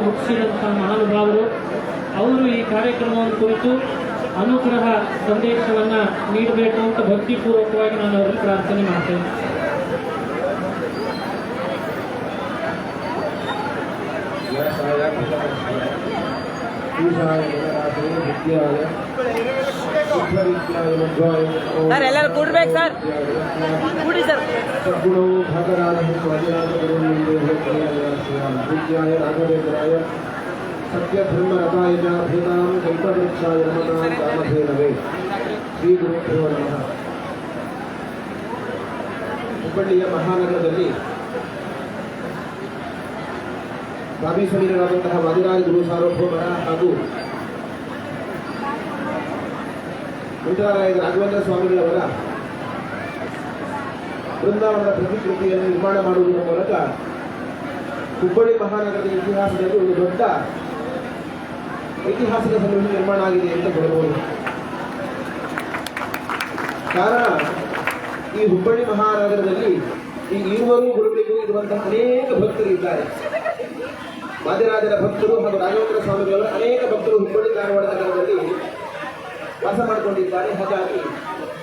ಹುಟ್ಟಿಸಿದಂಥ ಮಹಾನುಭಾವರು ಅವರು ಈ ಕಾರ್ಯಕ್ರಮವನ್ನು ಕುರಿತು ಅನುಗ್ರಹ ಸಂದೇಶವನ್ನು ನೀಡಬೇಕು ಅಂತ ಭಕ್ತಿಪೂರ್ವಕವಾಗಿ ನಾನು ಅವರಲ್ಲಿ ಪ್ರಾರ್ಥನೆ ಮಾಡ್ತೇನೆ. ಸರ್ ಎಲ್ಲರೂ ಕೂಡ್ಬೇಕು ಸರ್, ಕೂಡಿ ಸರ್. ಸತ್ಯಧರ್ಮರತಾಯ ಭೇದಾಂ ಕಲ್ಪವೃಕ್ಷಾಯ ನಮಃ ಕಾಮಧೇನವೇ. ಶ್ರೀ ಗುರುಭ್ಯೋ ನಮಃ. ಹುಬ್ಬಳ್ಳಿಯ ಮಹಾನಗರದಲ್ಲಿ ರಾಮೇಶ್ವರಿಯರಾದಂತಹ ವಾದಿರಾಜ ಗುರು ಸಾರ್ವಭೌಮರ ಹಾಗೂ ಮಂತ್ರಾಲಯದ ರಾಘವೇಂದ್ರ ಸ್ವಾಮಿಗಳವರ ಬೃಂದಾವನದ ಪ್ರತಿಕೃತಿಯನ್ನು ನಿರ್ಮಾಣ ಮಾಡುವುದರ ಮೂಲಕ ಹುಬ್ಬಳ್ಳಿ ಮಹಾನಗರದ ಇತಿಹಾಸದಲ್ಲಿ ಒಂದು ದೊಡ್ಡ ಐತಿಹಾಸಿಕ ಸನ್ನಿವೇಶ ನಿರ್ಮಾಣ ಆಗಿದೆ ಅಂತ ಹೇಳಬಹುದು. ಕಾರಣ, ಈ ಹುಬ್ಬಳ್ಳಿ ಮಹಾನಗರದಲ್ಲಿ ಈ ಇರುವರು ಗುರುಗಳಿಗೂ ಇರುವಂತಹ ಅನೇಕ ಭಕ್ತರು ಇದ್ದಾರೆ. ವಾದಿರಾಜರ ಭಕ್ತರು ಹಾಗೂ ರಾಘವೇಂದ್ರ ಸ್ವಾಮಿಗಳವರ ಅನೇಕ ಭಕ್ತರು ಹುಬ್ಬಳ್ಳಿ ಧಾರವಾಡ ನಗರದಲ್ಲಿ ವಾಸ ಮಾಡಿಕೊಂಡಿದ್ದಾರೆ. ಹಾಗಾಗಿ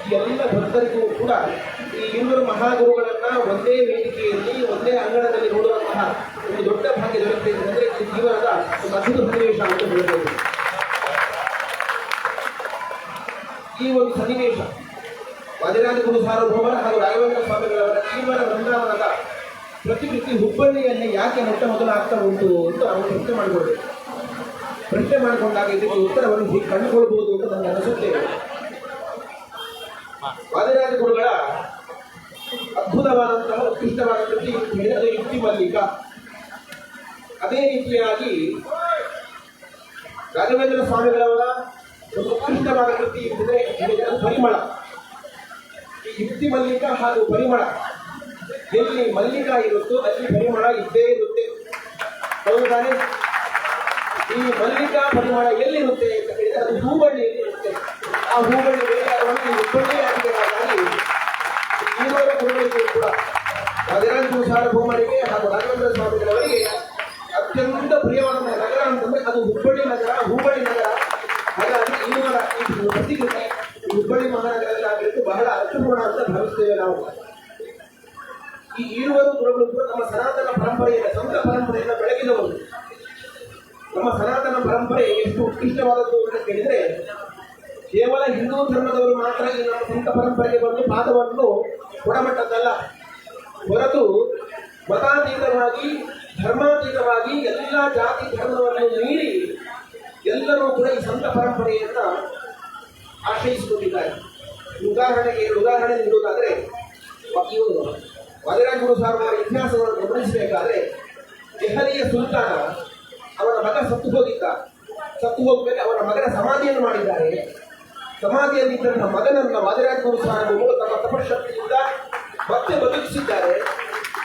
ಈ ಎಲ್ಲ ಭಕ್ತರಿಗೂ ಕೂಡ ಈ ಇರುವರು ಮಹಾಗುರುಗಳನ್ನ ಒಂದೇ ವೇದಿಕೆಯಲ್ಲಿ ಒಂದೇ ಅಂಗಣದಲ್ಲಿ ನೋಡುವಂತಹ ಒಂದು ದೊಡ್ಡ ಭಾಗ್ಯ ದೊರೆತಿದೆ ಅಂದರೆ ಈ ಜೀವನದ ಒಂದು ಅದ್ಭುತ ಸನ್ನಿವೇಶ ಅಂತ ಹೇಳಬಹುದು. ಈ ಒಂದು ಸನ್ನಿವೇಶ ವಾದಿರಾಜ ಗುರು ಸಾರ್ವಭೌಮರ ಹಾಗೂ ರಾಘವೇಂದ್ರ ಸ್ವಾಮಿಗಳವರ ಜೀವನ ಬೃಂದಾವನದ ಪ್ರತಿಕೃತಿ ಹುಬ್ಬಳ್ಳಿಯಲ್ಲಿ ಯಾಕೆ ಮೊಟ್ಟ ಮೊದಲು ಆಗ್ತಾ ಉಂಟು ಅಂತ ನಾವು ಪ್ರಶ್ನೆ ಮಾಡಿಕೊಳ್ಬೇಕು. ಪ್ರಶ್ನೆ ಮಾಡಿಕೊಂಡಾಗ ಇದಕ್ಕೆ ಉತ್ತರವನ್ನು ಹೀಗೆ ಕಂಡುಕೊಳ್ಬಹುದು ಅಂತ ನನಗೆ ಅನಿಸುತ್ತೇವೆ. ವಾದಿರಾಜ ಗುರುಗಳ ಅದ್ಭುತವಾದಂತಹ ಉತ್ಕೃಷ್ಟವಾದ ಕೃತಿ ಅದು ಯುಕ್ತಿ ಮಲ್ಲಿಕ. ಅದೇ ರೀತಿಯಾಗಿ ರಾಘವೇಂದ್ರ ಸ್ವಾಮಿಗಳವರ ಒಂದು ಉತ್ಕೃಷ್ಟವಾದ ಕೃತಿ ಇದ್ದರೆ ಪರಿಮಳ. ಈ ಯುಕ್ತಿ ಮಲ್ಲಿಕ ಹಾಗೂ ಪರಿಮಳ, ಎಲ್ಲಿ ಮಲ್ಲಿಕ ಇರುತ್ತೋ ಅಲ್ಲಿ ಪರಿಮಳ ಇದ್ದೇ ಇರುತ್ತೆ. ಹೌದಾನೆ? ಈ ಮಲ್ಲಿಕಾ ಪರಿಮಳ ಎಲ್ಲಿರುತ್ತೆ ಅಂತ ಹೇಳಿದ್ರೆ ಅದು ಹೂಬಳ್ಳಿಯಲ್ಲಿ ಇರುತ್ತೆ. ಆ ಹೂಬಳ್ಳಿ ಬೇಕಾದವನ್ನು ಹುಬ್ಬಳ್ಳಿ ಆಗಿದೆ. ಹಾಗಾಗಿ ಈವರ ಗುರುಗಳಿಗೂ ಕೂಡ ವಾದಿರಾಜ ಗುರು ಸಾರ್ವಭೌಮರಿಗೆ ಹಾಗೂ ರಾಘವೇಂದ್ರ ಸ್ವಾಮಿಗಳವರಿಗೆ ಅತ್ಯಂತ ಪ್ರಿಯವಾದ ನಗರ ಅಂತಂದ್ರೆ ಅದು ಹುಬ್ಬಳ್ಳಿ ನಗರ, ಹೂಬಳ್ಳಿ ನಗರ. ಹಾಗಾಗಿ ಈವರ ಈ ಪ್ರತಿಕೃತಿ ಹುಬ್ಬಳ್ಳಿ ಮಹಾನಗರದಲ್ಲಿ ಆಗಿದ್ದು ಬಹಳ ಅರ್ಥಪೂರ್ಣ ಅಂತ ಭಾವಿಸ್ತೇವೆ ನಾವು. ಈ ಈರುವರು ಗುರುಗಳು ಕೂಡ ನಮ್ಮ ಸನಾತನ ಪರಂಪರೆಯಿಂದ, ಸಂತ ಪರಂಪರೆಯಿಂದ ಬೆಳಗಿದವರು. ನಮ್ಮ ಸನಾತನ ಪರಂಪರೆ ಎಷ್ಟು ಉತ್ಕೃಷ್ಟವಾದದ್ದು ಅಂತ ಕೇಳಿದರೆ, ಕೇವಲ ಹಿಂದೂ ಧರ್ಮದವರು ಮಾತ್ರ ಈ ನಮ್ಮ ಸಂತ ಪರಂಪರೆಗೆ ಬಂದು ಪಾದವನ್ನು ಕೊಡಮಟ್ಟದ್ದಲ್ಲ, ಹೊರತು ಮತಾತೀತವಾಗಿ ಧರ್ಮಾತೀತವಾಗಿ ಎಲ್ಲ ಜಾತಿ ಧರ್ಮವನ್ನು ಮೀರಿ ಎಲ್ಲರೂ ಕೂಡ ಈ ಸಂತ ಪರಂಪರೆಯನ್ನ ಆಶ್ರಯಿಸಿಕೊಂಡಿದ್ದಾರೆ. ಉದಾಹರಣೆಗೆ ಉದಾಹರಣೆ ನೀಡುವುದಾದರೆ, ಇವರು ವಾದಿರಾಜ ಗುರು ಸಾರ್ವಭೌಮರ ಇತಿಹಾಸವನ್ನು ಗಮನಿಸಬೇಕಾದ್ರೆ, ದೆಹಲಿಯ ಸುಲ್ತಾನ ಅವನ ಮಗ ಸತ್ತು ಹೋಗಬೇಕು. ಅವನ ಮಗನ ಸಮಾಧಿಯನ್ನು ಮಾಡಿದ್ದಾರೆ. ಸಮಾಧಿಯಲ್ಲಿದ್ದ ಮಗನನ್ನ ವಾದಿರಾಜ ಗುರು ಸಾರ್ವಭೌಮರು ತಮ್ಮ ತಪಶಕ್ತಿಯಿಂದ ಮತ್ತೆ ಬದುಕಿಸಿದ್ದಾರೆ.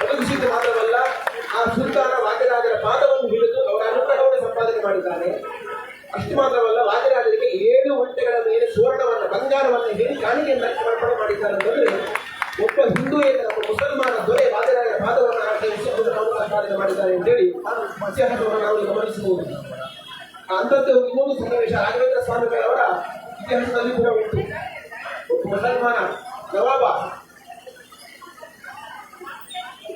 ಬದುಕಿಸಿದ್ದು ಮಾತ್ರವಲ್ಲ, ಆ ಸುಲ್ತಾನ ವಾದಿರಾಜರ ಪಾದವನ್ನು ಹಿಡಿದು ಅವರ ಅನುಗ್ರಹವನ್ನು ಸಂಪಾದನೆ ಮಾಡಿದ್ದಾನೆ. ಅಷ್ಟು ಮಾತ್ರವಲ್ಲ, ವಾದಿರಾಜರಿಗೆ 7 ಒಂಟೆಗಳ ಮೇಲೆ ಸುವರ್ಣವನ್ನು, ಬಂಗಾರವನ್ನು ಹೇಳಿ ಕಾಣಿಕೆಯನ್ನು ಸಮರ್ಪಣೆ ಮಾಡಿದ್ದಾರೆ. ಅಂತಂದ್ರೆ ಒಬ್ಬ ಹಿಂದೂಯೇತರ ಮುಸಲ್ಮಾನ ದೊರೆ ವಾದಿರಾಜರ ಪಾದವನ್ನು ಆಶ್ರಯಿಸಿ ಅನುಗ್ರಹವನ್ನು ಸಂಪಾದನೆ ಮಾಡಿದ್ದಾರೆ ಅಂತೇಳಿ ಇತಿಹಾಸವನ್ನು ನಾವು ಗಮನಿಸಬಹುದು. ಅಂಥದ್ದು ಇನ್ನೊಂದು ಸನ್ನಿವೇಶ ರಾಘವೇಂದ್ರ ಸ್ವಾಮಿಗಳವರ ಇತಿಹಾಸದಲ್ಲಿ ಕೂಡ ಉಂಟು. ಒಬ್ಬ ಮುಸಲ್ಮಾನ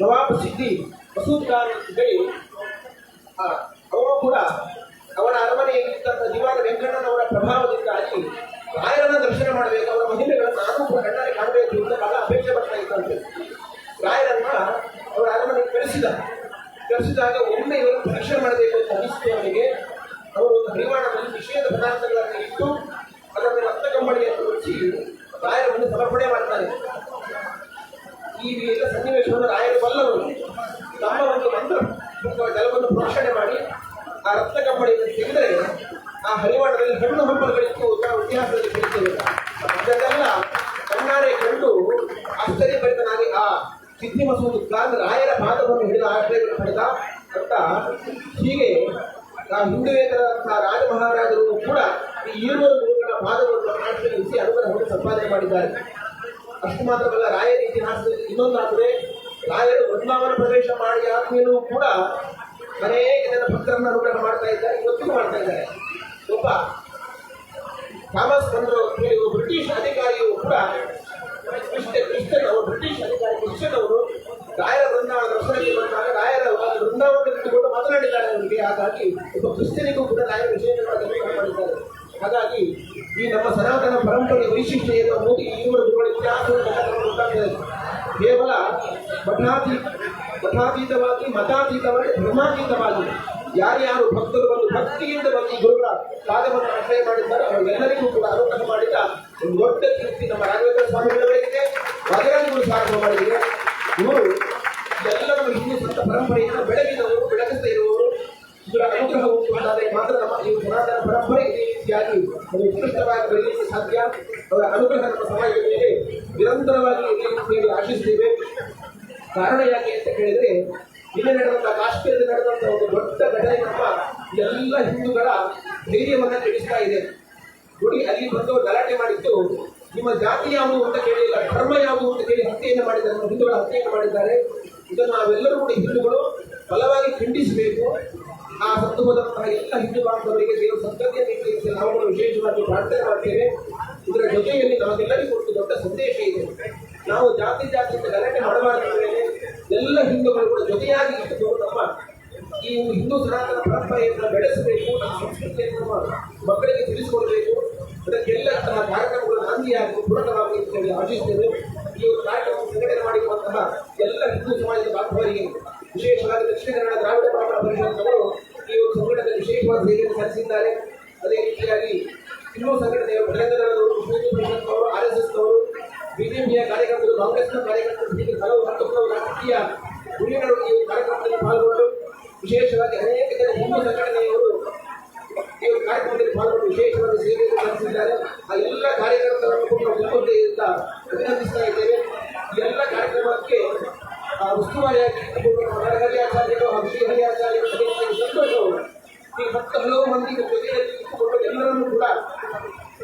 ನವಾಬ್ ಸಿದ್ದಿ ಮಸೂದ್ ಖಾನ್ ಅಂತೇಳಿ ಅವನು ಕೂಡ ಅವನ ಅರಮನೆಯಲ್ಲಿದ್ದಂಥ ದಿವಾನ ವೆಂಕಣ್ಣನವರ ಪ್ರಭಾವದಿಂದಾಗಿ ರಾಯರನ್ನ ದರ್ಶನ ಮಾಡಬೇಕು, ಅವರ ಮಹಿಳೆಗಳನ್ನು ನಾನು ಕೂಡ ಕಣ್ಣಾರೆ ಕಾಣಬೇಕು ಅಂತ ಬಹಳ ಅಪೇಕ್ಷೆ ಬರ್ತಾ ಇತ್ತಂತೆ. ರಾಯರನ್ನ ಅವರ ಅರಮನೆಗೆ ಕರೆಸಿದಾಗ ಒಮ್ಮೆ ಇವರು ಪರೀಕ್ಷೆ ಮಾಡಬೇಕು ಅಂತ ಅನಿಸಿತು ಅವನಿಗೆ. ಅವರು ಒಂದು ಹರಿವಾಣದಲ್ಲಿ ನಿಷೇಧ ಪದಾರ್ಥಗಳನ್ನು ಇಟ್ಟು ಅದನ್ನು ರಕ್ತ ಕಂಬಳಿಯನ್ನು ಮುಚ್ಚಿ ರಾಯರನ್ನು ಸಮರ್ಪಣೆ ಮಾಡ್ತಾರೆ. ಈ ಎಲ್ಲ ಸನ್ನಿವೇಶವನ್ನು ರಾಯರು ಬಲ್ಲವರು ತಮ್ಮ ಒಂದು ಮಂತ್ರ ಜಲವನ್ನು ಪ್ರೋಷಣೆ ಮಾಡಿ ಆ ರಕ್ತ ಕಂಬಳಿಯನ್ನು ತೆಗೆದರೆ ಆ ಹರಿವಾಣದಲ್ಲಿ ಹಣ್ಣು ಹಂಪಲುಗಳಿತ್ತು ನಾವು ಇತಿಹಾಸದಲ್ಲಿ ಕೇಳ್ತೇವೆ. ಅದನ್ನೆಲ್ಲ ಕಣ್ಣಾರೆ ಕಂಡು ಆಶ್ಚರ್ಯಭರಿತನಾಗಿ ಆ ಸಿದ್ದಿ ಮಸೂದ್ ಖಾನ್ ರಾಯರ ಪಾದವನ್ನು ಹಿಡಿದ ಆಶ್ರಯವನ್ನು ಪಡೆದ ಅಂತ. ಹೀಗೆ ಆ ಹಿಂದುವೇತರಂತಹ ರಾಜ ಮಹಾರಾಜರು ಕೂಡ ಈ ಈರುವರು ಗುರುಗಳ ಪಾದವನ್ನು ಆಶ್ರಯಿಸಿ ಅನುಗ್ರಹವನ್ನು ಸಂಪಾದನೆ ಮಾಡಿದ್ದಾರೆ. ಅಷ್ಟು ಮಾತ್ರವಲ್ಲ, ರಾಯರ ಇತಿಹಾಸದಲ್ಲಿ ಇನ್ನೊಂದಾದರೆ, ರಾಯರು ವೃಂದಾವನ ಪ್ರವೇಶ ಮಾಡಿ ಆದ್ಮೇಲೂ ಕೂಡ ಅನೇಕ ಜನ ಭಕ್ತರನ್ನು ಅನುಗ್ರಹ ಮಾಡ್ತಾ ಇದ್ದಾರೆ, ಇವತ್ತಿಗೂ ಮಾಡ್ತಾ ಇದ್ದಾರೆ. ಒಬ್ಬ ಥಾಮಸ್ ಮನ್ರೋ ಅಂತ ಹೇಳಿ ಒಬ್ಬ ಬ್ರಿಟಿಷ್ ಅಧಿಕಾರಿಯು ಕೂಡ ಬ್ರಿಟಿಷ್ ಅಧಿಕಾರಿ ಕ್ರಿಶ್ಚಿಯನ್ ಅವರು ರಾಯರ ಬೃಂದಾವನ ದರ್ಶನಕ್ಕೆ ಬಂದಾಗ ರಾಯರ ಬೃಂದಾವನ ಇಟ್ಟುಕೊಂಡು ಮಾತನಾಡಿದ್ದಾರೆ ಅವರಿಗೆ. ಹಾಗಾಗಿ ಒಬ್ಬ ಕ್ರಿಶ್ಚಿಯನಿಗೂ ಕೂಡ ರಾಯರ ವಿಷಯಗಳನ್ನು ಅಧ್ಯಯನ ಮಾಡಿದ್ದಾರೆ. ಹಾಗಾಗಿ ಈ ನಮ್ಮ ಸನಾತನ ಪರಂಪರೆಯ ವೈಶಿಷ್ಟ್ಯ ಏನು ಅನ್ನೋದು ಈವರೆಗೂ ಗೊತ್ತಾಗ್ತದೆ. ಕೇವಲ ಮಠಾತೀತವಾಗಿ ಮತಾತೀತವಾಗಿ ಧರ್ಮಾತೀತವಾಗಿ ಯಾರ್ಯಾರು ಭಕ್ತರು ಬಂದು ಭಕ್ತಿಯಿಂದ ಬಂದು ಗುರುಗಳ ಪಾದವನ್ನು ಆಶ್ರಯ ಮಾಡಿದ್ದಾರೆ ಅವರೆಲ್ಲರಿಗೂ ಕೂಡ ಅನುಗ್ರಹ ಮಾಡಿದ ಒಂದು ದೊಡ್ಡ ಕೀರ್ತಿ ನಮ್ಮ ರಾಘವೇಂದ್ರ ಸ್ವಾಮಿಗಳವರಿಗೆ ವಾದಿರಾಜಗಳು ಪ್ರಾರಂಭ ಮಾಡಿದರೆ. ಇವರು ಎಲ್ಲ ನಮ್ಮ ಹಿಂದೂ ಸಂತ ಪರಂಪರೆಯನ್ನು ಬೆಳಗಿದವರು, ಬೆಳಗಿಸ್ತಾ ಇರುವವರು. ಇವರ ಅನುಗ್ರಹ ಉಂಟಾದರೆ ಮಾತ್ರ ನಮ್ಮ ಈ ಸನಾತನ ಪರಂಪರೆ ಇದೇ ರೀತಿಯಾಗಿ ಉತ್ಕೃಷ್ಟವಾಗಿ ಬೆಳೆಯಲಿಕ್ಕೆ ಸಾಧ್ಯ. ಅವರ ಅನುಗ್ರಹ ನಮ್ಮ ಸಮಾಜದ ಮೇಲೆ ನಿರಂತರವಾಗಿ ಇರಲಿ ಆಶಿಸ್ತೇವೆ. ಕಾರಣ ಯಾಕೆ ಅಂತ ಕೇಳಿದರೆ, ಇಲ್ಲಿ ನಡೆದಂಥ ಕಾಶ್ಮೀರದಲ್ಲಿ ನಡೆದಂಥ ಒಂದು ದೊಡ್ಡ ಘಟನೆ ನಮ್ಮ ಎಲ್ಲ ಹಿಂದೂಗಳ ಧೈರ್ಯವನ್ನು ಕೆಡಿಸ್ತಾ ಇದೆ. ನೋಡಿ, ಅಲ್ಲಿ ಬಂದು ಗಲಾಟೆ ಮಾಡಿದ್ದು ನಿಮ್ಮ ಜಾತಿ ಯಾವುದು ಅಂತ ಕೇಳಿಲ್ಲ, ಧರ್ಮ ಯಾವುದು ಅಂತ ಕೇಳಿ ಹತ್ಯೆಯನ್ನು ಮಾಡಿದ್ದಾರೆ, ನಮ್ಮ ಹಿಂದೂಗಳ ಹತ್ಯೆಯನ್ನು ಮಾಡಿದ್ದಾರೆ. ಇದನ್ನು ನಾವೆಲ್ಲರೂ ಕೂಡ ಹಿಂದೂಗಳು ಬಲವಾಗಿ ಖಂಡಿಸಬೇಕು. ಆ ಸತ್ತು ಹೋದಂತಹ ಎಲ್ಲ ಹಿಂದೂ ಬಾಂಧವರಿಗೆ ದೇವರು ಸದ್ಗತಿಯನ್ನು ನೀಡಲಿಕ್ಕೆ ನಾವು ವಿಶೇಷವಾಗಿ ಪ್ರಾರ್ಥನೆ ಮಾಡ್ತೇವೆ. ಇದರ ಜೊತೆಯಲ್ಲಿ ನಮಗೆಲ್ಲರಿಗೂ ಒಂದು ದೊಡ್ಡ ಸಂದೇಶ ಇದೆ. ನಾವು ಜಾತಿಯಿಂದ ಗಲಾಟೆ ಮಾಡಬಾರದು. ಎಲ್ಲ ಹಿಂದೂಗಳು ಕೂಡ ಜೊತೆಯಾಗಿ ಇಟ್ಟುಕೊಂಡು ನಮ್ಮ ಈ ಹಿಂದೂ ಸನಾತನ ಪರಂಪರೆಯನ್ನು ಬೆಳೆಸಬೇಕು, ನಮ್ಮ ಸಂಸ್ಕೃತಿಯನ್ನು ನಮ್ಮ ಮಕ್ಕಳಿಗೆ ತಿಳಿಸಿಕೊಡಬೇಕು. ಅದಕ್ಕೆಲ್ಲ ಕಾರ್ಯಕ್ರಮಗಳು ನಾಂದಿಯಾಗಿ ಪೂರಕವಾಗಿ ಅಂತ ಹೇಳಿ ಆಶಿಸ್ತೇವೆ. ಈ ಒಂದು ಕಾರ್ಯಕ್ರಮ ಸಂಘಟನೆ ಮಾಡಿರುವಂತಹ ಎಲ್ಲ ಹಿಂದೂ ಸಮಾಜದ ಬಾಂಧವರಿಗೆ, ವಿಶೇಷವಾಗಿ ದಕ್ಷಿಣ ಕನ್ನಡ ದ್ರಾವಿಡ ಬ್ರಾಹ್ಮಣ ಪರಿಷತ್ನವರು ಈ ಒಂದು ಸಂಘಟನೆ ವಿಶೇಷವಾದ ಸೇವೆಯನ್ನು ಸಲ್ಲಿಸಿದ್ದಾರೆ. ಅದೇ ರೀತಿಯಾಗಿ ಇನ್ನೂ ಸಂಘಟನೆಯವರು ತೆಲಂಗಾಣದವರು, ಹಿಂದೂ ಪರಿಷತ್ನವರು, RSSನವರು, ಬಿಜೆಪಿಯ ಕಾರ್ಯಕರ್ತರು, ಕಾಂಗ್ರೆಸ್ನ ಕಾರ್ಯಕರ್ತರು, ಹೀಗೆ ಹಲವು ಹಂತಗಳು ರಾಜಕೀಯ ಗುರಿಗಳು ಈ ಕಾರ್ಯಕ್ರಮದಲ್ಲಿ ಪಾಲ್ಗೊಂಡು ವಿಶೇಷವಾಗಿ ಅನೇಕ ಜನ ಹಿಂದೂ ಸಂಘಟನೆಯವರು ಈ ಕಾರ್ಯಕ್ರಮದಲ್ಲಿ ಪಾಲ್ಗೊಂಡು ವಿಶೇಷವಾದ ಸೇವೆಯನ್ನು ಸಲ್ಲಿಸಿದ್ದಾರೆ. ಆ ಎಲ್ಲ ಕಾರ್ಯಕರ್ತರನ್ನು ಕೂಡ ಮುಖ್ಯಮಂತ್ರಿಯಿಂದ ಅಭಿನಂದಿಸ್ತಾ ಇದ್ದೇವೆ. ಈ ಎಲ್ಲ ಕಾರ್ಯಕ್ರಮಕ್ಕೆ ಉಸ್ತುವಾರಿಯಾಗಿ ನರಹರಿ ಆಚಾರ್ಯರು ಹಾಗೂ ಶ್ರೀಹರಿ ಆಚಾರ್ಯರು ಸಂತೋಷವರು ಈ 10 ಹಲವು ಮಂದಿ ಜೊತೆಯಲ್ಲಿ ಇಟ್ಟುಕೊಂಡು ಎಲ್ಲರನ್ನೂ ಕೂಡ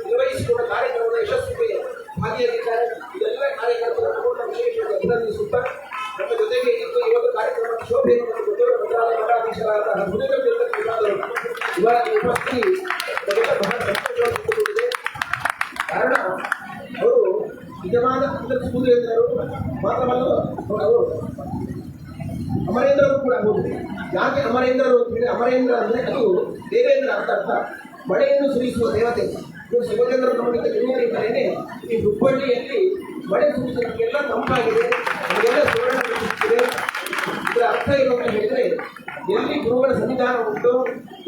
ನಿರ್ವಹಿಸಿಕೊಂಡ ಕಾರ್ಯಕ್ರಮದ ಯಶಸ್ವಿಗೆ ಭಾಗಿಯಾಗಿದ್ದಾರೆ. ಇದೆಲ್ಲ ಕಾರ್ಯಕರ್ತರನ್ನು ಕೂಡ ವಿಶೇಷವಾಗಿ ಅಭಿನಂದಿಸುತ್ತಾ ನಮ್ಮ ಜೊತೆಗೆ ಇದ್ದು ಇವತ್ತು ಕಾರ್ಯಕ್ರಮದ ಶೋಭೆಯನ್ನು ಕೊಟ್ಟರು ಭದ್ರಾವತಿ ಮಠಾಧೀಶರಾದ ಇವರ ಉಪಸ್ಥಿತಿ ಬಹಳ ಸಂತೋಷವಾಗಿದೆ. ಕಾರಣ ಅವರು ನಿಜವಾದ ಸೂರ್ಯೇಂದ್ರರು ಮಾತ್ರವಲ್ಲ, ಅವರು ಅಮರೇಂದ್ರರು ಕೂಡ ಹೌದು. ಯಾಕೆ ಅಮರೇಂದ್ರರು ಅಂತ ಹೇಳಿ, ಅಮರೇಂದ್ರ ಅಂದರೆ ಅದು ದೇವೇಂದ್ರ ಅಂತ ಅರ್ಥ, ಮಳೆಯನ್ನು ಸುರಿಸುವ ದೇವತೆ. ಇವರು ಶಿವಚಂದ್ರ ನೋಡಿದ ಜೊತೆಗೇನೆ ಈ ಹುಬ್ಬಳ್ಳಿಯಲ್ಲಿ ಮಳೆ ಸುರಿಸೋದಕ್ಕೆಲ್ಲ ತಂಪಾಗಿದೆ, ನಮಗೆಲ್ಲ ಸುವರ್ಣ ಸಿಗ್ತಿದೆ. ಇದರ ಅರ್ಥ ಏನು ಅಂತ ಹೇಳಿದರೆ, ಎಲ್ಲಿ ಗುರುಗಳ ಸನ್ನಿಧಾನ ಉಂಟು,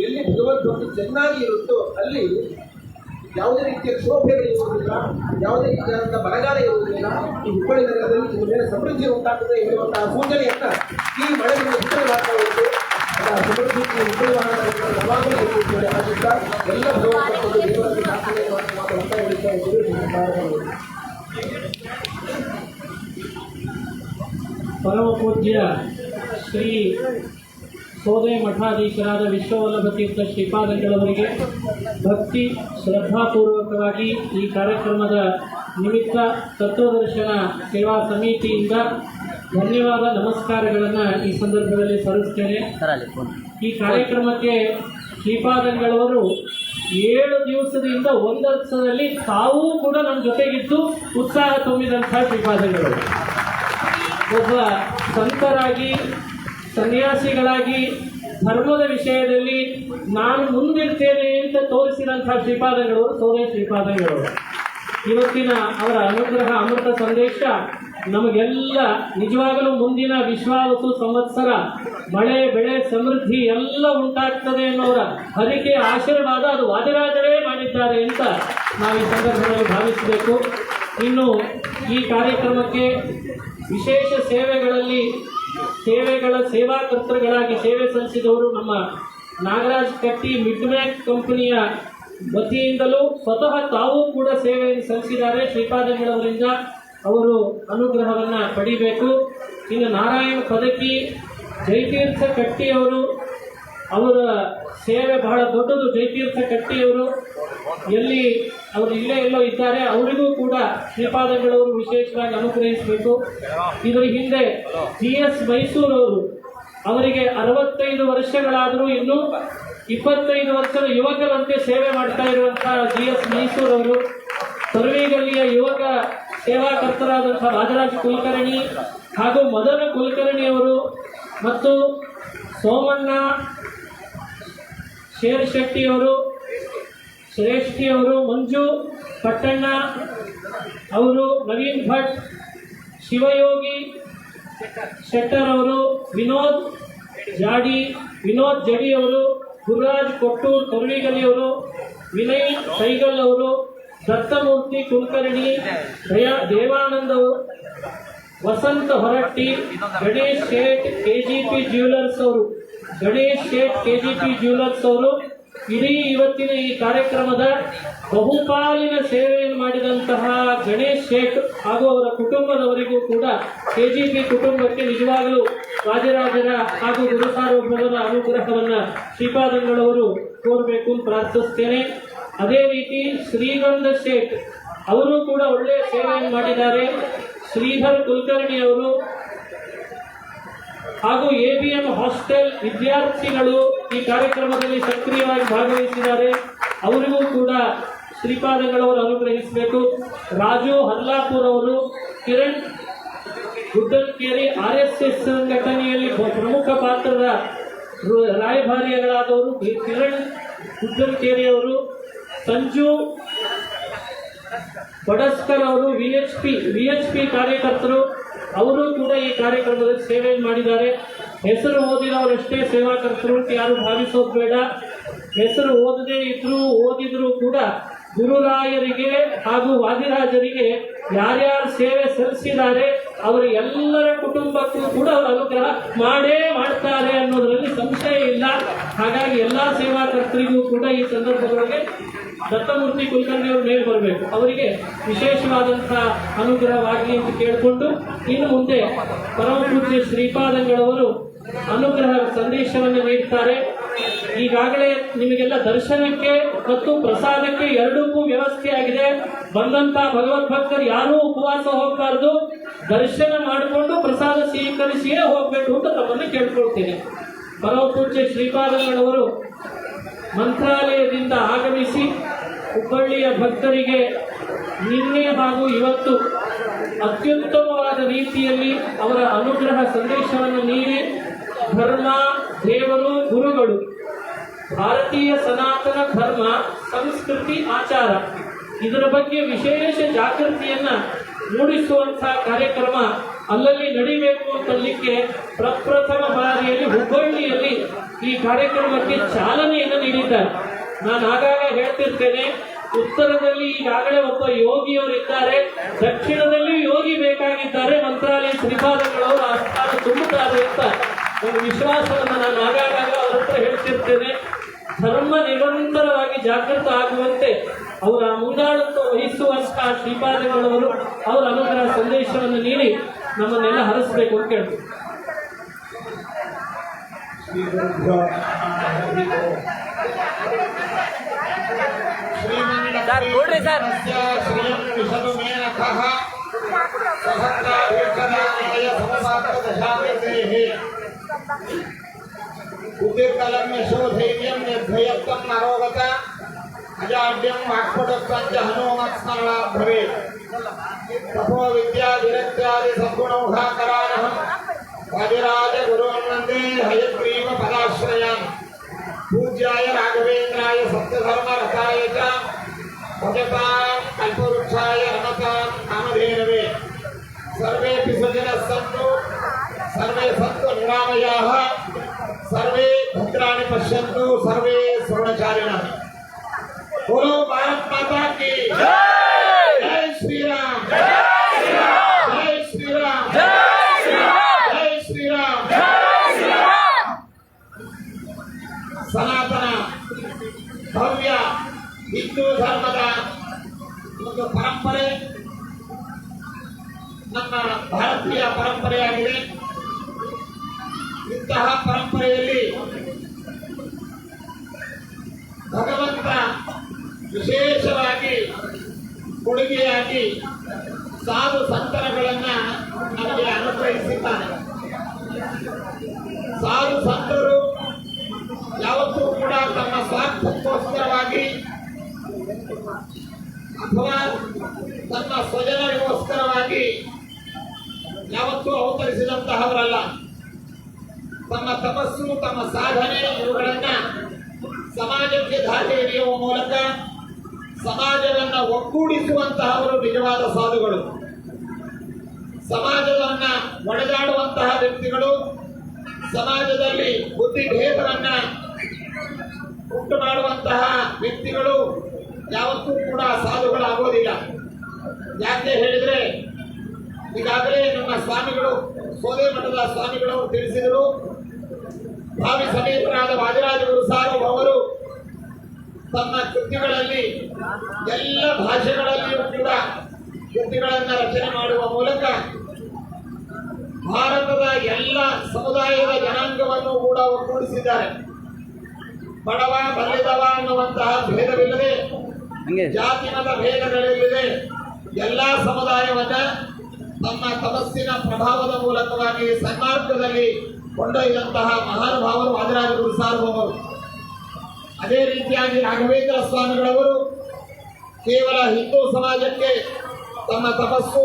ಎಲ್ಲಿ ಭಗವದ್ಭಕ್ತಿ ಚೆನ್ನಾಗಿ ಇರುತ್ತೋ ಅಲ್ಲಿ ಯಾವುದೇ ರೀತಿಯ ಶೋಭೆಗಳು ಇರುವುದಿಲ್ಲ, ಯಾವುದೇ ರೀತಿಯಾದಂಥ ಬರಗಾಲ ಇರುವುದಿಲ್ಲ. ಈ ಹುಬ್ಬಳ್ಳಿ ನಗರದಲ್ಲಿ ಇದ್ರ ಮೇಲೆ ಸಮೃದ್ಧಿ ಉಂಟಾಗ್ತದೆ ಎನ್ನುವಂತಹ ಸೂಚನೆಯನ್ನು ಈ ಮಳೆಯಿಂದ ಉತ್ತರವಾಗ್ತಾ ಉಂಟು. ಸಮೃದ್ಧಿ ಹುಬ್ಬಳ್ಳಿ ಮಹಾನಗರದಲ್ಲಿ ಯಾವಾಗಲೂ ಇರುತ್ತದೆ. ಆಗುತ್ತಾ ಎಲ್ಲ ಭಗವಂತರು ದೇವರಲ್ಲಿ ಪ್ರಾರ್ಥನೆ ಮಾಡ್ತಾ ಹೇಳ್ತಾ ಇದ್ದೀವಿ. ಪರಮ ಪೂಜ್ಯ ಶ್ರೀ ಸೋದಯ ಮಠಾಧೀಶರಾದ ವಿಶ್ವವಲ್ಲಭ ತೀರ್ಥ ಶ್ರೀಪಾದಂಗಳವರಿಗೆ ಭಕ್ತಿ ಶ್ರದ್ಧಾಪೂರ್ವಕವಾಗಿ ಈ ಕಾರ್ಯಕ್ರಮದ ನಿಮಿತ್ತ ತತ್ವದರ್ಶನ ಸೇವಾ ಸಮಿತಿಯಿಂದ ಧನ್ಯವಾದ ನಮಸ್ಕಾರಗಳನ್ನು ಈ ಸಂದರ್ಭದಲ್ಲಿ ಸಲ್ಲಿಸ್ತೇನೆ. ಈ ಕಾರ್ಯಕ್ರಮಕ್ಕೆ ಶ್ರೀಪಾದಂಗಳವರು 7 ದಿವಸದಿಂದ 1 ವರ್ಷದಲ್ಲಿ ತಾವೂ ಕೂಡ ನಮ್ಮ ಜೊತೆಗಿದ್ದು ಉತ್ಸಾಹ ತುಂಬಿದಂಥ ಶ್ರೀಪಾದಂಗಳವರು ಒಬ್ಬ ಸಂತರಾಗಿ, ಸನ್ಯಾಸಿಗಳಾಗಿ ಧರ್ಮದ ವಿಷಯದಲ್ಲಿ ನಾನು ಮುಂದಿರ್ತೇನೆ ಅಂತ ತೋರಿಸಿದಂಥ ಶ್ರೀಪಾದಂಗಳವರು ಸೋದರ ಶ್ರೀಪಾದಂಗಳವರು. ಇವತ್ತಿನ ಅವರ ಅನುಗ್ರಹ ಅಮೃತ ಸಂದೇಶ ನಮಗೆಲ್ಲ ನಿಜವಾಗಲೂ ಮುಂದಿನ ವಿಶ್ವಾವಸು ಸಂವತ್ಸರ ಮಳೆ ಬೆಳೆ ಸಮೃದ್ಧಿ ಎಲ್ಲ ಉಂಟಾಗ್ತದೆ ಅನ್ನೋರ ಹರಿಕೆ ಆಶೀರ್ವಾದ ಅದು ವಾದಿರಾಜರೇ ಮಾಡಿದ್ದಾರೆ ಅಂತ ನಾವು ಈ ಸಂದರ್ಭದಲ್ಲಿ ಭಾವಿಸಬೇಕು. ಇನ್ನು ಈ ಕಾರ್ಯಕ್ರಮಕ್ಕೆ ವಿಶೇಷ ಸೇವೆಗಳ ಸೇವಾಕರ್ತರುಗಳಾಗಿ ಸೇವೆ ಸಲ್ಲಿಸಿದವರು ನಮ್ಮ ನಾಗರಾಜ್ ಕಟ್ಟಿ ಮಿಡ್ಮ್ಯಾಕ್ ಕಂಪನಿಯ ವತಿಯಿಂದಲೂ ಸ್ವತಃ ತಾವೂ ಕೂಡ ಸೇವೆಯನ್ನು ಸಲ್ಲಿಸಿದ್ದಾರೆ. ಶ್ರೀಪಾದಂಗಳವರಿಂದ ಅವರು ಅನುಗ್ರಹವನ್ನು ಪಡಿಬೇಕು. ಇನ್ನು ನಾರಾಯಣ ಪದಕಿ ಜಯತೀರ್ಥ ಕಟ್ಟಿಯವರು, ಅವರ ಸೇವೆ ಬಹಳ ದೊಡ್ಡದು. ಜಯತೀರ್ಥ ಕಟ್ಟಿಯವರು ಅವರು ಇಲ್ಲೇ ಎಲ್ಲೋ ಇದ್ದಾರೆ, ಅವರಿಗೂ ಕೂಡ ಶ್ರೀಪಾದಂಗಳವರು ವಿಶೇಷವಾಗಿ ಅನುಗ್ರಹಿಸಬೇಕು. ಇದರ ಹಿಂದೆ GS ಮೈಸೂರವರು ಅವರಿಗೆ 65 ವರ್ಷಗಳಾದರೂ ಇನ್ನೂ 25 ವರ್ಷದ ಯುವಕರಂತೆ ಸೇವೆ ಮಾಡ್ತಾ ಇರುವಂತಹ GS ಮೈಸೂರವರು, ಸರ್ವೇಗಲ್ಲಿಯ ಯುವಕ ಸೇವಾಕರ್ತರಾದಂತಹ ರಾಜರಾಜ ಕುಲಕರ್ಣಿ ಹಾಗೂ ಮದನ ಕುಲಕರ್ಣಿಯವರು ಮತ್ತು ಸೋಮಣ್ಣ ಶೇರ್ಶೆಟ್ಟಿಯವರು, ಶ್ರೇಷ್ಠಿಯವರು, ಮಂಜು ಪಟ್ಟಣ್ಣ ಅವರು, ನವೀನ್ ಭಟ್, ಶಿವಯೋಗಿ ಶೆಟ್ಟರ್ ಅವರು, ವಿನೋದ್ ಜಡಿ ಅವರು, ಗುರುರಾಜ್ ಕೊಟ್ಟೂರ್ ತೊರವಿಗಲಿಯವರು, ವಿನಯ್ ಸೈಗಲ್ ಅವರು, ದತ್ತಮೂರ್ತಿ ಕುಲಕರ್ಣಿ, ದೇವಾನಂದ್ ಅವರು, ವಸಂತ ಹೊರಟ್ಟಿ, ಗಣೇಶ್ ಶೇಟ್ ಕೆಜಿಪಿ ಜ್ಯುವೆಲರ್ಸ್ ಅವರು ಇಡೀ ಇವತ್ತಿನ ಈ ಕಾರ್ಯಕ್ರಮದ ಬಹುಪಾಲಿನ ಸೇವೆಯನ್ನು ಮಾಡಿದಂತಹ ಗಣೇಶ್ ಶೇಟ್ ಹಾಗೂ ಅವರ ಕುಟುಂಬದವರಿಗೂ ಕೂಡ ಕೆಜಿಪಿ ಕುಟುಂಬಕ್ಕೆ ನಿಜವಾಗಲೂ ರಾಜರಾಜರ ಹಾಗೂ ಗುರುಸಾರ್ವಭೌಮರ ಅನುಗ್ರಹವನ್ನು ಶ್ರೀಪಾದಂಗಳವರು ಕೋರಬೇಕು ಅಂತ ಪ್ರಾರ್ಥಿಸ್ತೇನೆ. ಅದೇ ರೀತಿ ಶ್ರೀಗಂಧ ಶೇಟ್ ಅವರು ಕೂಡ ಒಳ್ಳೆಯ ಸೇವೆಯನ್ನು ಮಾಡಿದ್ದಾರೆ. ಶ್ರೀಧರ್ ಕುಲಕರ್ಣಿ ಅವರು ಹಾಗೂ ABM ಹಾಸ್ಟೆಲ್ ವಿದ್ಯಾರ್ಥಿಗಳು ಈ ಕಾರ್ಯಕ್ರಮದಲ್ಲಿ ಸಕ್ರಿಯವಾಗಿ ಭಾಗವಹಿಸಿದ್ದಾರೆ. ಅವರಿಗೂ ಕೂಡ ಶ್ರೀಪಾದಂಗಳವರು ಅನುಗ್ರಹಿಸಬೇಕು. ರಾಜು ಹಲ್ಲಾಪುರ್ ಅವರು, ಕಿರಣ್ ಗುಡ್ಡಲ್ಕೇರಿ RSS ಸಂಘಟನೆಯಲ್ಲಿ ಪ್ರಮುಖ ಪಾತ್ರದ ರಾಯಭಾರಿಗಳಾದವರು ಕಿರಣ್ ಗುಡ್ಡಲ್ಕೇರಿ ಅವರು, ಸಂಜು ಬಡಸ್ಕರ್ ಅವರು, VHP ಕಾರ್ಯಕರ್ತರು, ಅವರು ಕೂಡ ಈ ಕಾರ್ಯಕ್ರಮದಲ್ಲಿ ಸೇವೆ ಮಾಡಿದ್ದಾರೆ. ಹೆಸರು ಓದಿದವರಷ್ಟೇ ಸೇವಾಕರ್ತರು ಯಾರು ಭಾವಿಸೋದು ಬೇಡ. ಹೆಸರು ಓದದೇ ಇದ್ರೂ ಓದಿದ್ರು ಕೂಡ ಗುರುರಾಯರಿಗೆ ಹಾಗೂ ವಾದಿರಾಜರಿಗೆ ಯಾರ್ಯಾರು ಸೇವೆ ಸಲ್ಲಿಸಿದ್ದಾರೆ ಅವರ ಎಲ್ಲರ ಕುಟುಂಬಕ್ಕೂ ಕೂಡ ಅವರು ಅನುಗ್ರಹ ಮಾಡ್ತಾರೆ ಅನ್ನೋದರಲ್ಲಿ ಸಂಶಯ ಇಲ್ಲ. ಹಾಗಾಗಿ ಎಲ್ಲ ಸೇವಾಕರ್ತರಿಗೂ ಕೂಡ ಈ ಸಂದರ್ಭದೊಳಗೆ ದತ್ತಮೂರ್ತಿ ಕುಲಕರ್ಣಿ ಅವರು ಮೇಲೆ ಬರಬೇಕು, ಅವರಿಗೆ ವಿಶೇಷವಾದಂತಹ ಅನುಗ್ರಹವಾಗಲಿ ಅಂತ ಕೇಳಿಕೊಂಡು ಇನ್ನು ಮುಂದೆ ಪರಮ ಪೂಜ್ಯ ಶ್ರೀಪಾದಂಗಳವರು ಅನುಗ್ರಹ ಸಂದೇಶವನ್ನು ನೀಡುತ್ತಾರೆ. ಈಗಾಗಲೇ ನಿಮಗೆಲ್ಲ ದರ್ಶನಕ್ಕೆ ಮತ್ತು ಪ್ರಸಾದಕ್ಕೆ ಎರಡಕ್ಕೂ ವ್ಯವಸ್ಥೆ ಆಗಿದೆ. ಬಂದಂತಹ ಭಗವದ್ಭಕ್ತರು ಯಾರೂ ಉಪವಾಸ ಹೋಗಬಾರದು, ದರ್ಶನ ಮಾಡಿಕೊಂಡು ಪ್ರಸಾದ ಸ್ವೀಕರಿಸಿಯೇ ಹೋಗಬೇಕು ಅಂತ ತಮ್ಮನ್ನು ಕೇಳ್ಕೊಳ್ತೀನಿ. ಪರಮ ಪೂಜ್ಯ ಶ್ರೀಪಾದಂಗಳವರು ಮಂತ್ರಾಲಯದಿಂದ ಆಗಮಿಸಿ ಹುಬ್ಬಳ್ಳಿಯ ಭಕ್ತರಿಗೆ ನಿನ್ನೆ ಹಾಗೂ ಇವತ್ತು ಅತ್ಯುತ್ತಮವಾದ ರೀತಿಯಲ್ಲಿ ಅವರ ಅನುಗ್ರಹ ಸಂದೇಶವನ್ನು ನೀಡಿ ಧರ್ಮ, ದೇವರು, ಗುರುಗಳು, ಭಾರತೀಯ ಸನಾತನ ಧರ್ಮ, ಸಂಸ್ಕೃತಿ, ಆಚಾರ ಇದರ ಬಗ್ಗೆ ವಿಶೇಷ ಜಾಗೃತಿಯನ್ನ ಮೂಡಿಸುವಂತಹ ಕಾರ್ಯಕ್ರಮ ಅಲ್ಲಲ್ಲಿ ನಡಿಬೇಕು ಅಂತಲಿಕ್ಕೆ ಪ್ರಪ್ರಥಮ ಬಾರಿಯಲ್ಲಿ ಹುಬ್ಬಳ್ಳಿಯಲ್ಲಿ ಈ ಕಾರ್ಯಕ್ರಮಕ್ಕೆ ಚಾಲನೆಯನ್ನು ನೀಡಿದ್ದಾರೆ. ನಾನು ಆಗಾಗ ಹೇಳ್ತಿರ್ತೇನೆ, ಉತ್ತರದಲ್ಲಿ ಈಗಾಗಲೇ ಒಬ್ಬ ಯೋಗಿಯವರು ಇದ್ದಾರೆ, ದಕ್ಷಿಣದಲ್ಲಿ ಯೋಗಿ ಬೇಕಾಗಿದ್ದಾರೆ. ಮಂತ್ರಾಲಯ ಶ್ರೀಪಾದಂಗಳವರು ಆ ಸ್ಥಾನ ತುಂಬುತ್ತಾರೆ ಅಂತ ಒಂದು ವಿಶ್ವಾಸವನ್ನು ನಾನು ಆಗಾಗ ಅವರ ಹತ್ರ ಹೇಳ್ತಿರ್ತೇನೆ. ಧರ್ಮ ನಿರಂತರವಾಗಿ ಜಾಗೃತ ಆಗುವಂತೆ ಅವರ ಮುಂದಾಳತ್ವ ವಹಿಸುವಂತಹ ಶ್ರೀಪಾದಂಗಳವರು ಅವರ ಅನುಗ್ರಹ ಸಂದೇಶವನ್ನು ನೀಡಿ ನಮ್ಮನ್ನೆಲ್ಲ ಹರಿಸಬೇಕು ಅಂತ ಕೇಳ್ತೀವಿ. ನೋಡ್ರಿ ಸರ್, ಉದ್ದಿರ್ಕಲಮ್ಯ ಶೋಧೈರ್ಯಂ ನಿರ್ಭಯತ್ವಂ ನರೋಗತ ಅಜಾಡ್ಯಂ ವಾಕ್ಪಟತ್ವಂಚ ಹನುಮತ್ ಸ್ಮರಣಾತ್ ಭವೇತ್. ತಪೋ ವಿದ್ಯಾ ವಿರಕ್ತ್ಯಾದಿ ಸದ್ಗುಣೌಘಾಕರಾನಹಂ ವಾದಿರಾಜ ಗುರುನ್ ವಂದೇ ಹಯಗ್ರೀವ ಪದಾಶ್ರಯಾನ್. ಪೂಜ್ಯಾಯ ರಾಘವೇಂದ್ರಾಯ ಸತ್ಯಧರ್ಮ ರಥಾಯ ಚ ಭಜತಾಂ ಕಲ್ಪವೃಕ್ಷಾಯ ರಮತಾಂ ಕಾಮಧೇನವೇ. ಸರ್ವೇಪಿ ಸುಜನಃ ಸಂತು ಸರ್ವೇ ಸಂತು ನಿರಾಮಯಾಃ ಸರ್ವೇ ಭದ್ರಾಣಿ ಪಶ್ಯಂತು ಸರ್ವೇ ಸುಗುಣಚಾರಿಣಃ. बोलो भारत माता की जय श्री राम, जय श्री राम, जय श्री राम. ಸನಾತನ ಭವ್ಯ ಹಿಂದೂ ಧರ್ಮದ ಒಂದು ಪರಂಪರೆ ನಮ್ಮ ಭಾರತೀಯ ಪರಂಪರೆಯಾಗಿದೆ. ಇಂತಹ ಪರಂಪರೆಯಲ್ಲಿ ಭಗವಂತ ವಿಶೇಷವಾಗಿ ಕೊಡುಗೆಯಾಗಿ ಸಾಧು ಸಂತರಗಳನ್ನ ನಮಗೆ ಅನುಗ್ರಹಿಸಿದ್ದಾನೆ. ಸಾಧು ಸಂತರು ಯಾವತ್ತೂ ಕೂಡ ತಮ್ಮ ಸ್ವಾರ್ಥಕ್ಕೋಸ್ಕರವಾಗಿ ಅಥವಾ ತನ್ನ ಸ್ವಜನರಿಗೋಸ್ಕರವಾಗಿ ಯಾವತ್ತೂ ಅವತರಿಸಿದಂತಹವರಲ್ಲ. ತಮ್ಮ ತಪಸ್ಸು, ತಮ್ಮ ಸಾಧನೆ ಇವುಗಳನ್ನ ಸಮಾಜಕ್ಕೆ ದಾರಿ ಎರೆಯುವ ಮೂಲಕ ಸಮಾಜವನ್ನ ಒಗ್ಗೂಡಿಸುವಂತಹವರು ನಿಜವಾದ ಸಾಧುಗಳು. ಸಮಾಜವನ್ನ ಒಡೆದಾಡುವಂತಹ ವ್ಯಕ್ತಿಗಳು, ಸಮಾಜದಲ್ಲಿ ಬುದ್ಧಿಭೇದವನ್ನ ಉಂಟು ಮಾಡುವಂತಹ ವ್ಯಕ್ತಿಗಳು ಯಾವತ್ತೂ ಕೂಡ ಸಾಧುಗಳಾಗೋದಿಲ್ಲ. ಯಾಕೆ ಹೇಳಿದ್ರೆ, ಈಗಾಗಲೇ ನಮ್ಮ ಸ್ವಾಮಿಗಳು, ಸೋದೆ ಮಠದ ಸ್ವಾಮಿಗಳು ತಿಳಿಸಿದರು. ಭಾವಿ ಸಮೀಪರಾದ ವಾದಿರಾಜ ಗುರು ಸಾರ್ವಭೌಮರು ತಮ್ಮ ಕೃತಿಗಳಲ್ಲಿ ಎಲ್ಲ ಭಾಷೆಗಳಲ್ಲಿಯೂ ಕೂಡ ಕೃತಿಗಳನ್ನ ರಚನೆ ಮಾಡುವ ಮೂಲಕ ಭಾರತದ ಎಲ್ಲ ಸಮುದಾಯದ ಜನಾಂಗವನ್ನು ಕೂಡ ಒಗ್ಗೂಡಿಸಿದ್ದಾರೆ. ಬಡವ ಬಲ್ಲಿದವ ಅನ್ನುವಂತಹ ಭೇದವಿಲ್ಲದೆ, ಜಾತಿ ಮತ ಭೇದಗಳಿಲ್ಲದೆ ಎಲ್ಲಾ ಸಮುದಾಯವನ್ನ ತಮ್ಮ ತಪಸ್ಸಿನ ಪ್ರಭಾವದ ಮೂಲಕವಾಗಿ ಸನ್ಮಾರ್ಗದಲ್ಲಿ ಕೊಂಡೊಯ್ದಂತಹ ಮಹಾನುಭಾವರು ವಾದಿರಾಜ ಗುರು ಸಾರ್ವಭೌಮರು. ಅದೇ ರೀತಿಯಾಗಿ ರಾಘವೇಂದ್ರ ಸ್ವಾಮಿಗಳವರು ಕೇವಲ ಹಿಂದೂ ಸಮಾಜಕ್ಕೆ ತಮ್ಮ ತಪಸ್ಸು,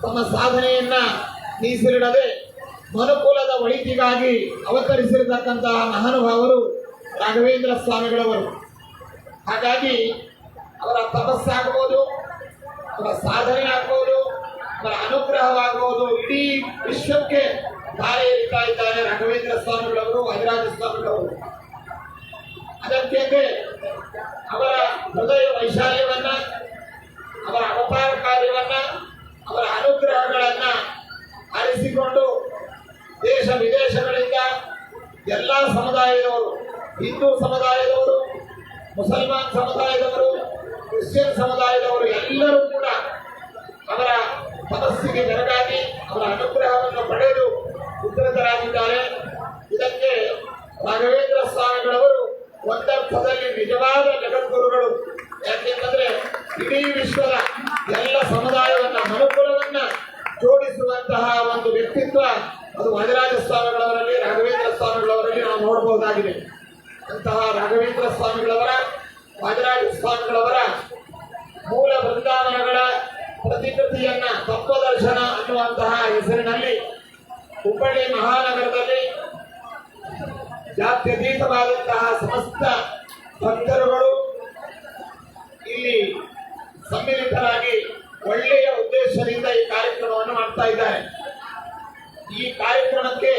ತಮ್ಮ ಸಾಧನೆಯನ್ನ ಮೀಸಲಿಡದೆ ಮನುಕುಲದ ಒಳಿತಿಗಾಗಿ ಅವತರಿಸಿರತಕ್ಕಂತಹ ಮಹಾನುಭಾವರು ರಾಘವೇಂದ್ರ ಸ್ವಾಮಿಗಳವರು. ಹಾಗಾಗಿ ಅವರ ತಪಸ್ಸಾಗಬಹುದು, ಅವರ ಸಾಧನೆ ಆಗ್ಬೋದು, ಅವರ ಅನುಗ್ರಹವಾಗಬಹುದು, ಇಡೀ ವಿಶ್ವಕ್ಕೆ ದಾರಿ ಎರಿತಾ ಇದ್ದಾರೆ ರಾಘವೇಂದ್ರ ಸ್ವಾಮಿಗಳವರು, ವಾದಿರಾಜ ಸ್ವಾಮಿಗಳವರು. ಅದಕ್ಕೆ ಅವರ ಹೃದಯ ವೈಶಾಲ್ಯವನ್ನ, ಅವರ ಅವತಾರ ಕಾರ್ಯವನ್ನ, ಅವರ ಅನುಗ್ರಹಗಳನ್ನ ಆರಿಸಿಕೊಂಡು ದೇಶ ವಿದೇಶಗಳಿಂದ ಎಲ್ಲ ಸಮುದಾಯದವರು, ಹಿಂದೂ ಸಮುದಾಯದವರು, ಮುಸಲ್ಮಾನ್ ಸಮುದಾಯದವರು, ಕ್ರಿಶ್ಚಿಯನ್ ಸಮುದಾಯದವರು ಎಲ್ಲರೂ ಕೂಡ ಅವರ ತಪಸ್ಸಿಗೆ ಬೆರಗಾಗಿ ಅವರ ಅನುಗ್ರಹವನ್ನು ಪಡೆದು ಉತ್ತರರಾಗಿದ್ದಾರೆ. ಇದಕ್ಕೆ ರಾಘವೇಂದ್ರ ಸ್ವಾಮಿಗಳವರು ಒಂದರ್ಥದಲ್ಲಿ ನಿಜವಾದ ಜಗದ್ಗುರುಗಳು. ಯಾಕೆಂದ್ರೆ ಇಡೀ ವಿಶ್ವದ ಎಲ್ಲ ಸಮುದಾಯವನ್ನ, ಮನುಕುಲವನ್ನ ಜೋಡಿಸುವಂತಹ ಒಂದು ವ್ಯಕ್ತಿತ್ವ ಅದು ವಾದಿರಾಜ ಸ್ವಾಮಿಗಳವರಲ್ಲಿ, ರಾಘವೇಂದ್ರ ಸ್ವಾಮಿಗಳವರಲ್ಲಿ ನಾವು ನೋಡಬಹುದಾಗಿದೆ. ಅಂತಹ ರಾಘವೇಂದ್ರ ಸ್ವಾಮಿಗಳವರ, ವಾದಿರಾಜ ಸ್ವಾಮಿಗಳವರ ಮೂಲ ಬೃಂದಾವನಗಳ ಪ್ರತಿಕೃತಿಯನ್ನ ತತ್ವದರ್ಶನ ಅನ್ನುವಂತಹ ಹೆಸರಿನಲ್ಲಿ ಹುಬ್ಬಳ್ಳಿ ಮಹಾನಗರದಲ್ಲಿ ಜಾತ್ಯತೀತವಾದಂತಹ ಸಮಸ್ತ ಭಕ್ತರುಗಳು ಇಲ್ಲಿ ಸಮ್ಮಿಲಿತರಾಗಿ ಒಳ್ಳೆಯ ಉದ್ದೇಶದಿಂದ ಈ ಕಾರ್ಯಕ್ರಮವನ್ನು ಮಾಡ್ತಾ ಇದ್ದಾರೆ. ಈ ಕಾರ್ಯಕ್ರಮಕ್ಕೆ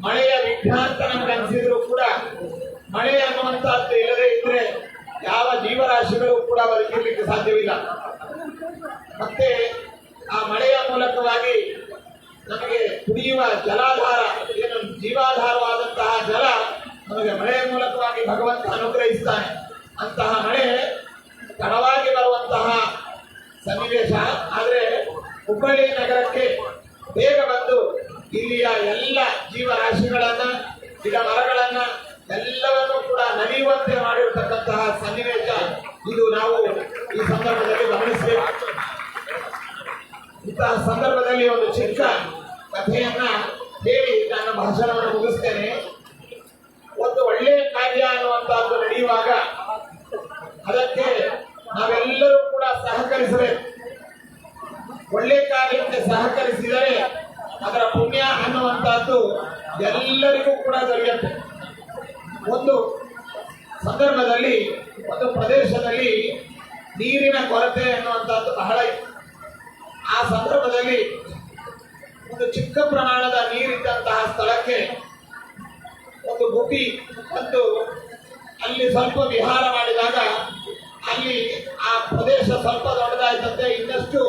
ಮಳೆಯ ವಿಘ್ನ ಅಂತ ನಮ್ಗೆ ಅನಿಸಿದ್ರು ಕೂಡ ಮಳೆ ಅನ್ನುವಂತಹದ್ದು ಇಲ್ಲದೆ ಇದ್ರೆ ಯಾವ ಜೀವರಾಶಿಗಳು ಕೂಡ ಬದುಕಿರ್ಲಿಕ್ಕೆ ಸಾಧ್ಯವಿಲ್ಲ. ಮತ್ತೆ ಆ ಮಳೆಯ ಮೂಲಕವಾಗಿ ನಮಗೆ ಕುಡಿಯುವ ಜಲಾಧಾರ, ಏನು ಜೀವಾಧಾರವಾದಂತಹ ಜಲ ನಮಗೆ ಮಳೆಯ ಮೂಲಕವಾಗಿ ಭಗವಂತ ಅನುಗ್ರಹಿಸ್ತಾನೆ. ಅಂತಹ ಮಳೆ ತಡವಾಗಿ ಬರುವಂತಹ ಸನ್ನಿವೇಶ. ಆದ್ರೆ ಹುಬ್ಬಳ್ಳಿ ನಗರಕ್ಕೆ ಬೇಗ ಬಂದು ಇಲ್ಲಿಯ ಎಲ್ಲ ಜೀವರಾಶಿಗಳನ್ನ, ಗಿಡ ಮರಗಳನ್ನ ಎಲ್ಲವನ್ನೂ ಕೂಡ ನಲಿಯುವಂತೆ ಮಾಡಿರತಕ್ಕಂತಹ ಸನ್ನಿವೇಶ ಇದು. ನಾವು ಈ ಸಂದರ್ಭದಲ್ಲಿ ಗಮನಿಸಬೇಕು. ಇಂತಹ ಸಂದರ್ಭದಲ್ಲಿ ಒಂದು ಚಿಕ್ಕ ಕಥೆಯನ್ನ ಹೇಳಿ ನನ್ನ ಭಾಷಣವನ್ನು ಮುಗಿಸ್ತೇನೆ. ಒಂದು ಒಳ್ಳೆಯ ಕಾರ್ಯ ಅನ್ನುವಂತಹದ್ದು ನಡೆಯುವಾಗ ಅದಕ್ಕೆ ನಾವೆಲ್ಲರೂ ಕೂಡ ಸಹಕರಿಸಬೇಕು. ಒಳ್ಳೆ ಕಾರ್ಯಕ್ಕೆ ಸಹಕರಿಸಿದರೆ ಅದರ ಪುಣ್ಯ ಅನ್ನುವಂತಹದ್ದು ಎಲ್ಲರಿಗೂ ಕೂಡ ದೊರೆಯುತ್ತೆ. ಒಂದು ಸಂದರ್ಭದಲ್ಲಿ, ಒಂದು ಪ್ರದೇಶದಲ್ಲಿ ನೀರಿನ ಕೊರತೆ ಅನ್ನುವಂಥದ್ದು ಬಹಳ ಇತ್ತು. ಆ ಸಂದರ್ಭದಲ್ಲಿ ಒಂದು ಚಿಕ್ಕ ಪ್ರಮಾಣದ ನೀರಿದ್ದಂತಹ ಸ್ಥಳಕ್ಕೆ ಒಂದು ಗುಬ್ಬಿ ಬಂದು ಅಲ್ಲಿ ಸ್ವಲ್ಪ ವಿಹಾರ ಮಾಡಿದಾಗ ಅಲ್ಲಿ ಆ ಪ್ರದೇಶ ಸ್ವಲ್ಪ ದೊಡ್ಡದಾಯ್ತಂತೆ. ಇನ್ನಷ್ಟು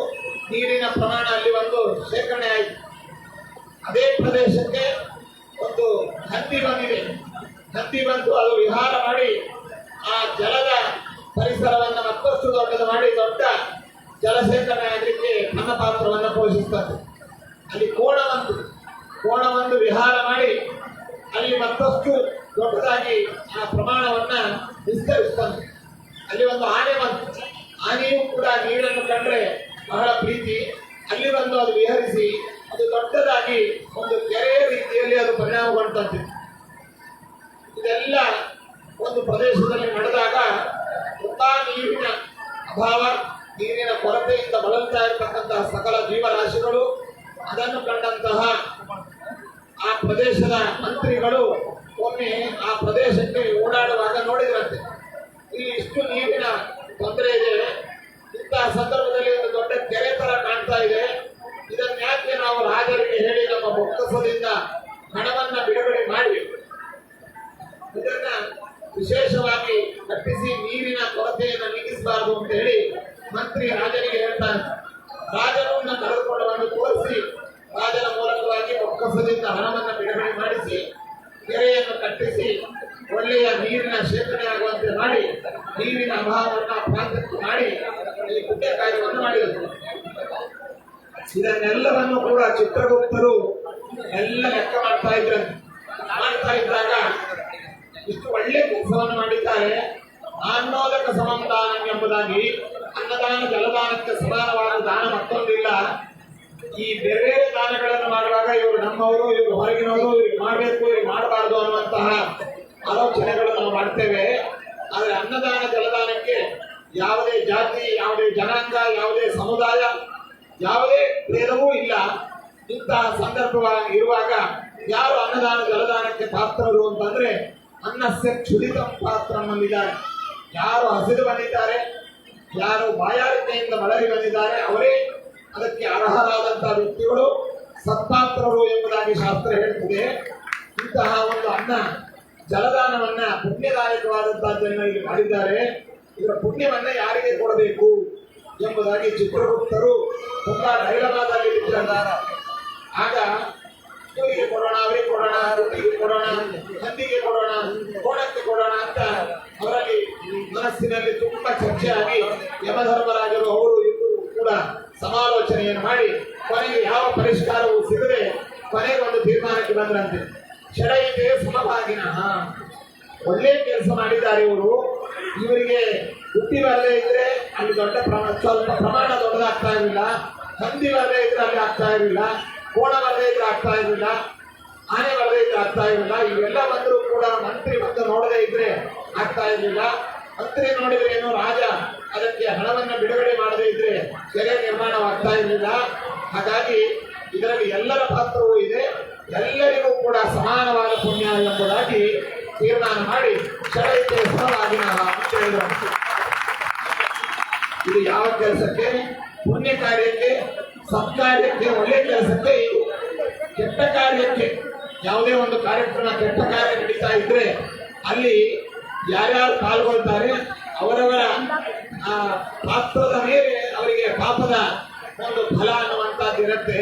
ನೀರಿನ ಪ್ರಮಾಣ ಅಲ್ಲಿ ಒಂದು ಶೇಖರಣೆ ಆಯಿತು. ಅದೇ ಪ್ರದೇಶಕ್ಕೆ ಒಂದು ಹಂದಿ ಬಂದಿದೆ. ಹಂದಿ ಬಂದು ಅದು ವಿಹಾರ ಮಾಡಿ ಆ ಜಲದ ಪರಿಸರವನ್ನು ಮತ್ತಷ್ಟು ದೊಡ್ಡದು ಮಾಡಿ ದೊಡ್ಡ ಜಲಸೇಕರಣೆ ಆಗಲಿಕ್ಕೆ ತನ್ನ ಪಾತ್ರವನ್ನು ಪೋಷಿಸ್ತದೆ. ಅಲ್ಲಿ ಕೋಣವನ್ನು ವಿಹಾರ ಮಾಡಿ ಅಲ್ಲಿ ಮತ್ತಷ್ಟು ದೊಡ್ಡದಾಗಿ ಆ ಪ್ರಮಾಣವನ್ನ ವಿಸ್ತರಿಸ್ತಾನೆ. ಅಲ್ಲಿ ಒಂದು ಆನೆ ಬಂತು. ಆನೆಯೂ ಕೂಡ ನೀರನ್ನು ಕಂಡ್ರೆ ಬಹಳ ಪ್ರೀತಿ. ಅಲ್ಲಿ ಬಂದು ಅದು ವಿಹರಿಸಿ ಅದು ದೊಡ್ಡದಾಗಿ ಒಂದು ಕೆರೆಯ ರೀತಿಯಲ್ಲಿ ಅದು ಪರಿಣಾಮಗೊಂಡಂತೆ. ಇದೆಲ್ಲ ಒಂದು ಪ್ರದೇಶದಲ್ಲಿ ನಡೆದಾಗ ತುಂಬಾ ನೀರಿನ ಅಭಾವ, ನೀರಿನ ಕೊರತೆಯಿಂದ ಬಳಲ್ತಾ ಇರತಕ್ಕಂತಹ ಸಕಲ ಜೀವರಾಶಿಗಳು ಅದನ್ನು ಕಂಡಂತಹ ಆ ಪ್ರದೇಶದ ಮಂತ್ರಿಗಳು ಒಮ್ಮೆ ಆ ಪ್ರದೇಶಕ್ಕೆ ಓಡಾಡುವಾಗ ನೋಡಿದ್ರಂತೆ, ಇಲ್ಲಿ ಇಷ್ಟು ನೀರಿನ ತೊಂದರೆ ಇದೆ, ಇಂತಹ ಸಂದರ್ಭದಲ್ಲಿ ಒಂದು ದೊಡ್ಡ ಕೆರೆ ತರ ಕಾಣ್ತಾ ಇದೆ, ಇದನ್ನ ಯಾಕೆ ನಾವು ರಾಜರಿಗೆ ಹೇಳಿ ನಮ್ಮ ಬೊಕ್ಕಸದಿಂದ ಹಣವನ್ನ ಬಿಡುಗಡೆ ಮಾಡಿ ಇದನ್ನ ವಿಶೇಷವಾಗಿ ಕಟ್ಟಿಸಿ ನೀರಿನ ಕೊರತೆಯನ್ನು ನೀಗಿಸಬಾರದು ಅಂತ ಹೇಳಿ ಮಂತ್ರಿ ರಾಜನಿಗೆ ಹೇಳ್ತಾನೆ. ರಾಜನನ್ನ ಕರೆದುಕೊಂಡು ಬಂದು ತೋರಿಸಿ ರಾಜನ ಮೂಲಕವಾಗಿ ಬೊಕ್ಕಸದಿಂದ ಹಣವನ್ನ ಬಿಡುಗಡೆ ಮಾಡಿಸಿ ಕೆರೆಯನ್ನು ಕಟ್ಟಿಸಿ ಒಳ್ಳೆಯ ನೀರಿನ ಶೇಖರಣೆ ಆಗುವಂತೆ ಮಾಡಿ ನೀರಿನ ಅಭಾವವನ್ನು ಪ್ರಾಂತ್ಯಕ್ಕೆ ಮಾಡಿ ಈ ಪುಣ್ಯ ಕಾರ್ಯವನ್ನು ಮಾಡಿದರು. ಇದನ್ನೆಲ್ಲವನ್ನು ಕೂಡ ಚಿತ್ರಗುಪ್ತರು ಎಲ್ಲ ಲೆಕ್ಕ ಮಾಡ್ತಾ ಇದ್ದಾಗ ಇಷ್ಟು ಒಳ್ಳೆ ಕೆಲಸವನ್ನು ಮಾಡಿದ್ದಾರೆ. ಅನ್ನೋದಕ್ಕೆ ಸಮದಾನ ಎಂಬುದಾಗಿ ಅನ್ನದಾನ ಜಲದಾನಕ್ಕೆ ಸಮಾನವಾದ ದಾನ ಮತ್ತೊಂದಿಲ್ಲ. ಈ ಬೇರೆ ಬೇರೆ ದಾನಗಳನ್ನು ಮಾಡುವಾಗ ಇವರು ನಮ್ಮವರು, ಇವರು ಹೊರಗಿನವರು, ಇವ್ರಿಗೆ ಮಾಡಬೇಕು, ಇವ್ರಿಗೆ ಮಾಡಬಾರದು ಅನ್ನುವಂತಹ ಆಲೋಚನೆಗಳನ್ನು ನಾವು ಮಾಡ್ತೇವೆ. ಆದರೆ ಅನ್ನದಾನ ಜಲದಾನಕ್ಕೆ ಯಾವುದೇ ಜಾತಿ, ಯಾವುದೇ ಜನಾಂಗ, ಯಾವುದೇ ಸಮುದಾಯ, ಯಾವುದೇ ಭೇದವೂ ಇಲ್ಲ. ಇಂತಹ ಸಂದರ್ಭ ಇರುವಾಗ ಯಾರು ಅನ್ನದಾನ ಜಲದಾನಕ್ಕೆ ಪಾತ್ರರು ಅಂತಂದ್ರೆ ಅನ್ನಸ್ಯ ಕ್ಷುದಿತ ಪಾತ್ರ ನಲ್ಲಿದ್ದಾರೆ. ಯಾರು ಹಸಿದು ಬಂದಿದ್ದಾರೆ, ಯಾರು ಬಾಯಾರಿಕೆಯಿಂದ ಬಳಲಿ ಬಂದಿದ್ದಾರೆ, ಅವರೇ ಅದಕ್ಕೆ ಅರ್ಹರಾದಂತಹ ವ್ಯಕ್ತಿಗಳು ಸತ್ಪಾತ್ರರು ಎಂಬುದಾಗಿ ಶಾಸ್ತ್ರ ಹೇಳುತ್ತದೆ. ಇಂತಹ ಒಂದು ಅನ್ನ ಜಲದಾನವನ್ನ ಪುಣ್ಯದಾಯಕವಾದಂತಹದ್ದನ್ನು ಇಲ್ಲಿ ಮಾಡಿದ್ದಾರೆ. ಇದರ ಪುಣ್ಯವನ್ನ ಯಾರಿಗೆ ಕೊಡಬೇಕು ಎಂಬುದಾಗಿ ಚಿತ್ರಗುಪ್ತರು ತುಂಬಾ ಡೈಲಮಾದಲ್ಲಿ ಇಟ್ಟಿದ್ದಾರೆ. ಆಗ ಇವರಿಗೆ ಕೊಡೋಣ, ಅವರಿಗೆ ಕೊಡೋಣ, ರುಟಿಗೆ ಕೊಡೋಣ, ಹಂದಿಗೆ ಕೊಡೋಣ, ಕೋಣಕ್ಕೆ ಕೊಡೋಣ ಅಂತ ಅವರಲ್ಲಿ ಮನಸ್ಸಿನಲ್ಲಿ ತುಂಬಾ ಚರ್ಚೆ ಆಗಿ ಯಮಧರ್ಮರಾಜರು ಅವರು ಇಬ್ಬರು ಕೂಡ ಸಮಾಲೋಚನೆಯನ್ನು ಮಾಡಿ ಕೊನೆಗೆ ಯಾವ ಪರಿಷ್ಕಾರವೂ ಸಿಗದೆ ಕೊನೆಗೆ ಒಂದು ತೀರ್ಮಾನಕ್ಕೆ ಬಂದ್ರಂತೆ. ಷಡೈತೆ ಸಮಭಾಗಿನ, ಒಳ್ಳೆ ಕೆಲಸ ಮಾಡಿದ್ದಾರೆ ಇವರು. ಇವರಿಗೆ ಬುದ್ಧಿ ಬರದೇ ಇದ್ರೆ ಅಲ್ಲಿ ದೊಡ್ಡ ಸ್ವಲ್ಪ ಪ್ರಮಾಣ ದೊಡ್ಡದಾಗ್ತಾ ಇರಲಿಲ್ಲ, ಹಂದಿ ಬರದೇ ಇದ್ರೆ ಅಲ್ಲಿ ಆಗ್ತಾ ಇರಲಿಲ್ಲ, ಕೋಣ ಬರದೇ ಇದ್ರೆ ಆಗ್ತಾ ಇರಲಿಲ್ಲ, ಆನೆ ಬರದೇ ಇದ್ರೆ ಆಗ್ತಾ ಇರಲಿಲ್ಲ. ಇವೆಲ್ಲ ಬಂದರೂ ಕೂಡ ಮಂತ್ರಿ ಬಂದು ನೋಡದೇ ಇದ್ರೆ ಆಗ್ತಾ ಇರಲಿಲ್ಲ. ಮಂತ್ರಿ ನೋಡಿದ್ರೆ ಏನು, ರಾಜ ಅದಕ್ಕೆ ಹಣವನ್ನು ಬಿಡುಗಡೆ ಮಾಡದೇ ಇದ್ರೆ ಕೆರೆ ನಿರ್ಮಾಣವಾಗ್ತಾ ಇರಲಿಲ್ಲ. ಹಾಗಾಗಿ ಇದರಲ್ಲಿ ಎಲ್ಲರ ಪಾತ್ರವೂ ಇದೆ, ಎಲ್ಲರಿಗೂ ಕೂಡ ಸಮಾನವಾದ ಪುಣ್ಯ ಎಂಬುದಾಗಿ ತೀರ್ಮಾನ ಮಾಡಿ ಷಡೈತೆ ಸಮಭಾಗಿನ ಅಂತ ಹೇಳಿದ್ರು. ಇದು ಯಾವ ಕೆಲಸಕ್ಕೆ? ಪುಣ್ಯ ಕಾರ್ಯಕ್ಕೆ, ಸತ್ಕಾರ್ಯಕ್ಕೆ, ಒಳ್ಳೆ ಕೆಲಸಕ್ಕೆ. ಇದು ಕೆಟ್ಟ ಕಾರ್ಯಕ್ಕೆ, ಯಾವುದೇ ಒಂದು ಕಾರ್ಯಕ್ರಮ ಕೆಟ್ಟ ಕಾರ್ಯ ನಡೀತಾ ಇದ್ರೆ ಅಲ್ಲಿ ಯಾರ್ಯಾರು ಪಾಲ್ಗೊಳ್ತಾರೆ ಅವರವರ ಪಾತ್ರದ ಮೇಲೆ ಅವರಿಗೆ ಪಾಪದ ಒಂದು ಫಲ ಅನ್ನುವಂಥದ್ದು ಇರುತ್ತೆ.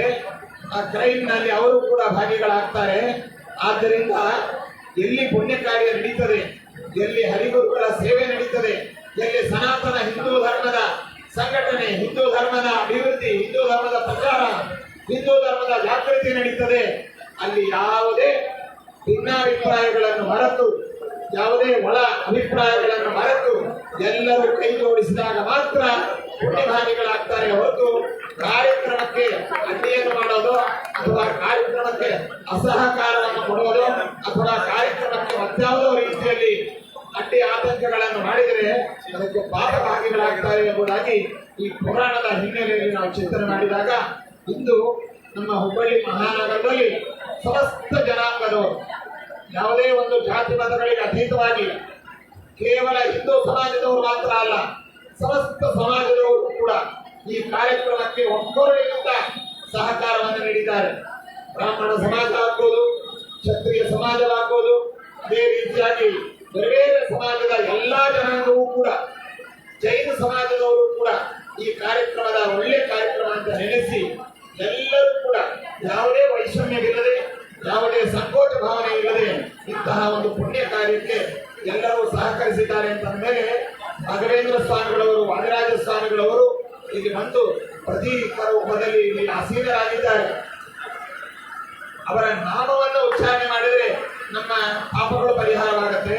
ಆ ಕ್ರೈಮ್ ನಲ್ಲಿ ಅವರು ಕೂಡ ಭಾಗಿಗಳಾಗ್ತಾರೆ. ಆದ್ದರಿಂದ ಎಲ್ಲಿ ಪುಣ್ಯ ಕಾರ್ಯ ನಡೀತದೆ, ಎಲ್ಲಿ ಹರಿಗುರುಗಳ ಸೇವೆ ನಡೀತದೆ, ಎಲ್ಲಿ ಸನಾತನ ಹಿಂದೂ ಧರ್ಮದ ಸಂಘಟನೆ, ಹಿಂದೂ ಧರ್ಮದ ಅಭಿವೃದ್ಧಿ, ಹಿಂದೂ ಧರ್ಮದ ಪ್ರಚಾರ, ಹಿಂದೂ ಧರ್ಮದ ಜಾಗೃತಿ ನಡೀತದೆ, ಅಲ್ಲಿ ಯಾವುದೇ ಭಿನ್ನಾಭಿಪ್ರಾಯಗಳನ್ನು ಮರೆತು, ಯಾವುದೇ ಒಳ ಅಭಿಪ್ರಾಯಗಳನ್ನು ಮರೆತು ಎಲ್ಲರೂ ಕೈ ಜೋಡಿಸಿದಾಗ ಮಾತ್ರ ಪುಣ್ಯಭಾಗಿಗಳಾಗ್ತಾರೆ. ಹೊರತು ಕಾರ್ಯಕ್ರಮಕ್ಕೆ ಅಡ್ಡಿಯನ್ನು ಮಾಡೋದು ಅಥವಾ ಕಾರ್ಯಕ್ರಮಕ್ಕೆ ಅಸಹಕಾರವನ್ನು ಕೊಡುವುದು ಅಥವಾ ಕಾರ್ಯಕ್ರಮಕ್ಕೆ ಮತ್ಯಾವುದೋ ರೀತಿಯಲ್ಲಿ ಅಡ್ಡಿ ಆತಂಕಗಳನ್ನು ಮಾಡಿದರೆ ಅದಕ್ಕೆ ಪಾಪಭಾಗಿಗಳಾಗ್ತಾರೆ ಎಂಬುದಾಗಿ ಈ ಪುರಾಣದ ಹಿನ್ನೆಲೆಯಲ್ಲಿ ನಾವು ಚಿಂತನೆ ಮಾಡಿದಾಗ ಇಂದು ನಮ್ಮ ಹುಬ್ಬಳ್ಳಿ ಮಹಾನಗರದಲ್ಲಿ ಸಮಸ್ತ ಜನಾಂಗದವರು, ಯಾವುದೇ ಒಂದು ಜಾತಿ ಮತಗಳಿಗೆ ಅತೀತವಾಗಿ ಕೇವಲ ಹಿಂದೂ ಸಮಾಜದವರು ಮಾತ್ರ ಅಲ್ಲ, ಸಮಸ್ತ ಸಮಾಜದವರು ಕೂಡ ಈ ಕಾರ್ಯಕ್ರಮಕ್ಕೆ ಒಕ್ಕೊರಲಿನಿಂದ ಸಹಕಾರವನ್ನು ನೀಡಿದ್ದಾರೆ. ಬ್ರಾಹ್ಮಣ ಸಮಾಜ ಆಗ್ಬೋದು, ಕ್ಷತ್ರಿಯ ಸಮಾಜವಾಗ್ಬೋದು, ಅದೇ ರೀತಿಯಾಗಿ ಬೇರೆ ಬೇರೆ ಸಮಾಜದ ಎಲ್ಲಾ ಜನಾಂಗವೂ ಕೂಡ, ಜೈನ ಸಮಾಜದವರು ಕೂಡ ಈ ಕಾರ್ಯಕ್ರಮದ ಒಳ್ಳೆ ಕಾರ್ಯಕ್ರಮ ಅಂತ ನೆನೆಸಿ ಎಲ್ಲರೂ ಕೂಡ ಯಾವುದೇ ವೈಷಮ್ಯವಿಲ್ಲದೆ, ಯಾವುದೇ ಸಂಕೋಚ ಭಾವನೆ ಇಲ್ಲದೆ ಇಂತಹ ಒಂದು ಪುಣ್ಯ ಕಾರ್ಯಕ್ಕೆ ಎಲ್ಲರೂ ಸಹಕರಿಸಿದ್ದಾರೆ ಅಂತ ಮೇಲೆ ರಾಘವೇಂದ್ರ ಸ್ವಾಮಿಗಳವರು, ವಾದಿರಾಜ ಸ್ವಾಮಿಗಳವರು ಇಲ್ಲಿ ಬಂದು ಪ್ರತಿ ರೂಪದಲ್ಲಿ ಇಲ್ಲಿ ಆಸೀನರಾಗಿದ್ದಾರೆ. ಅವರ ನಾಮವನ್ನು ಉಚ್ಚಾರಣೆ ಮಾಡಿದರೆ ನಮ್ಮ ಪಾಪಗಳು ಪರಿಹಾರವಾಗುತ್ತೆ.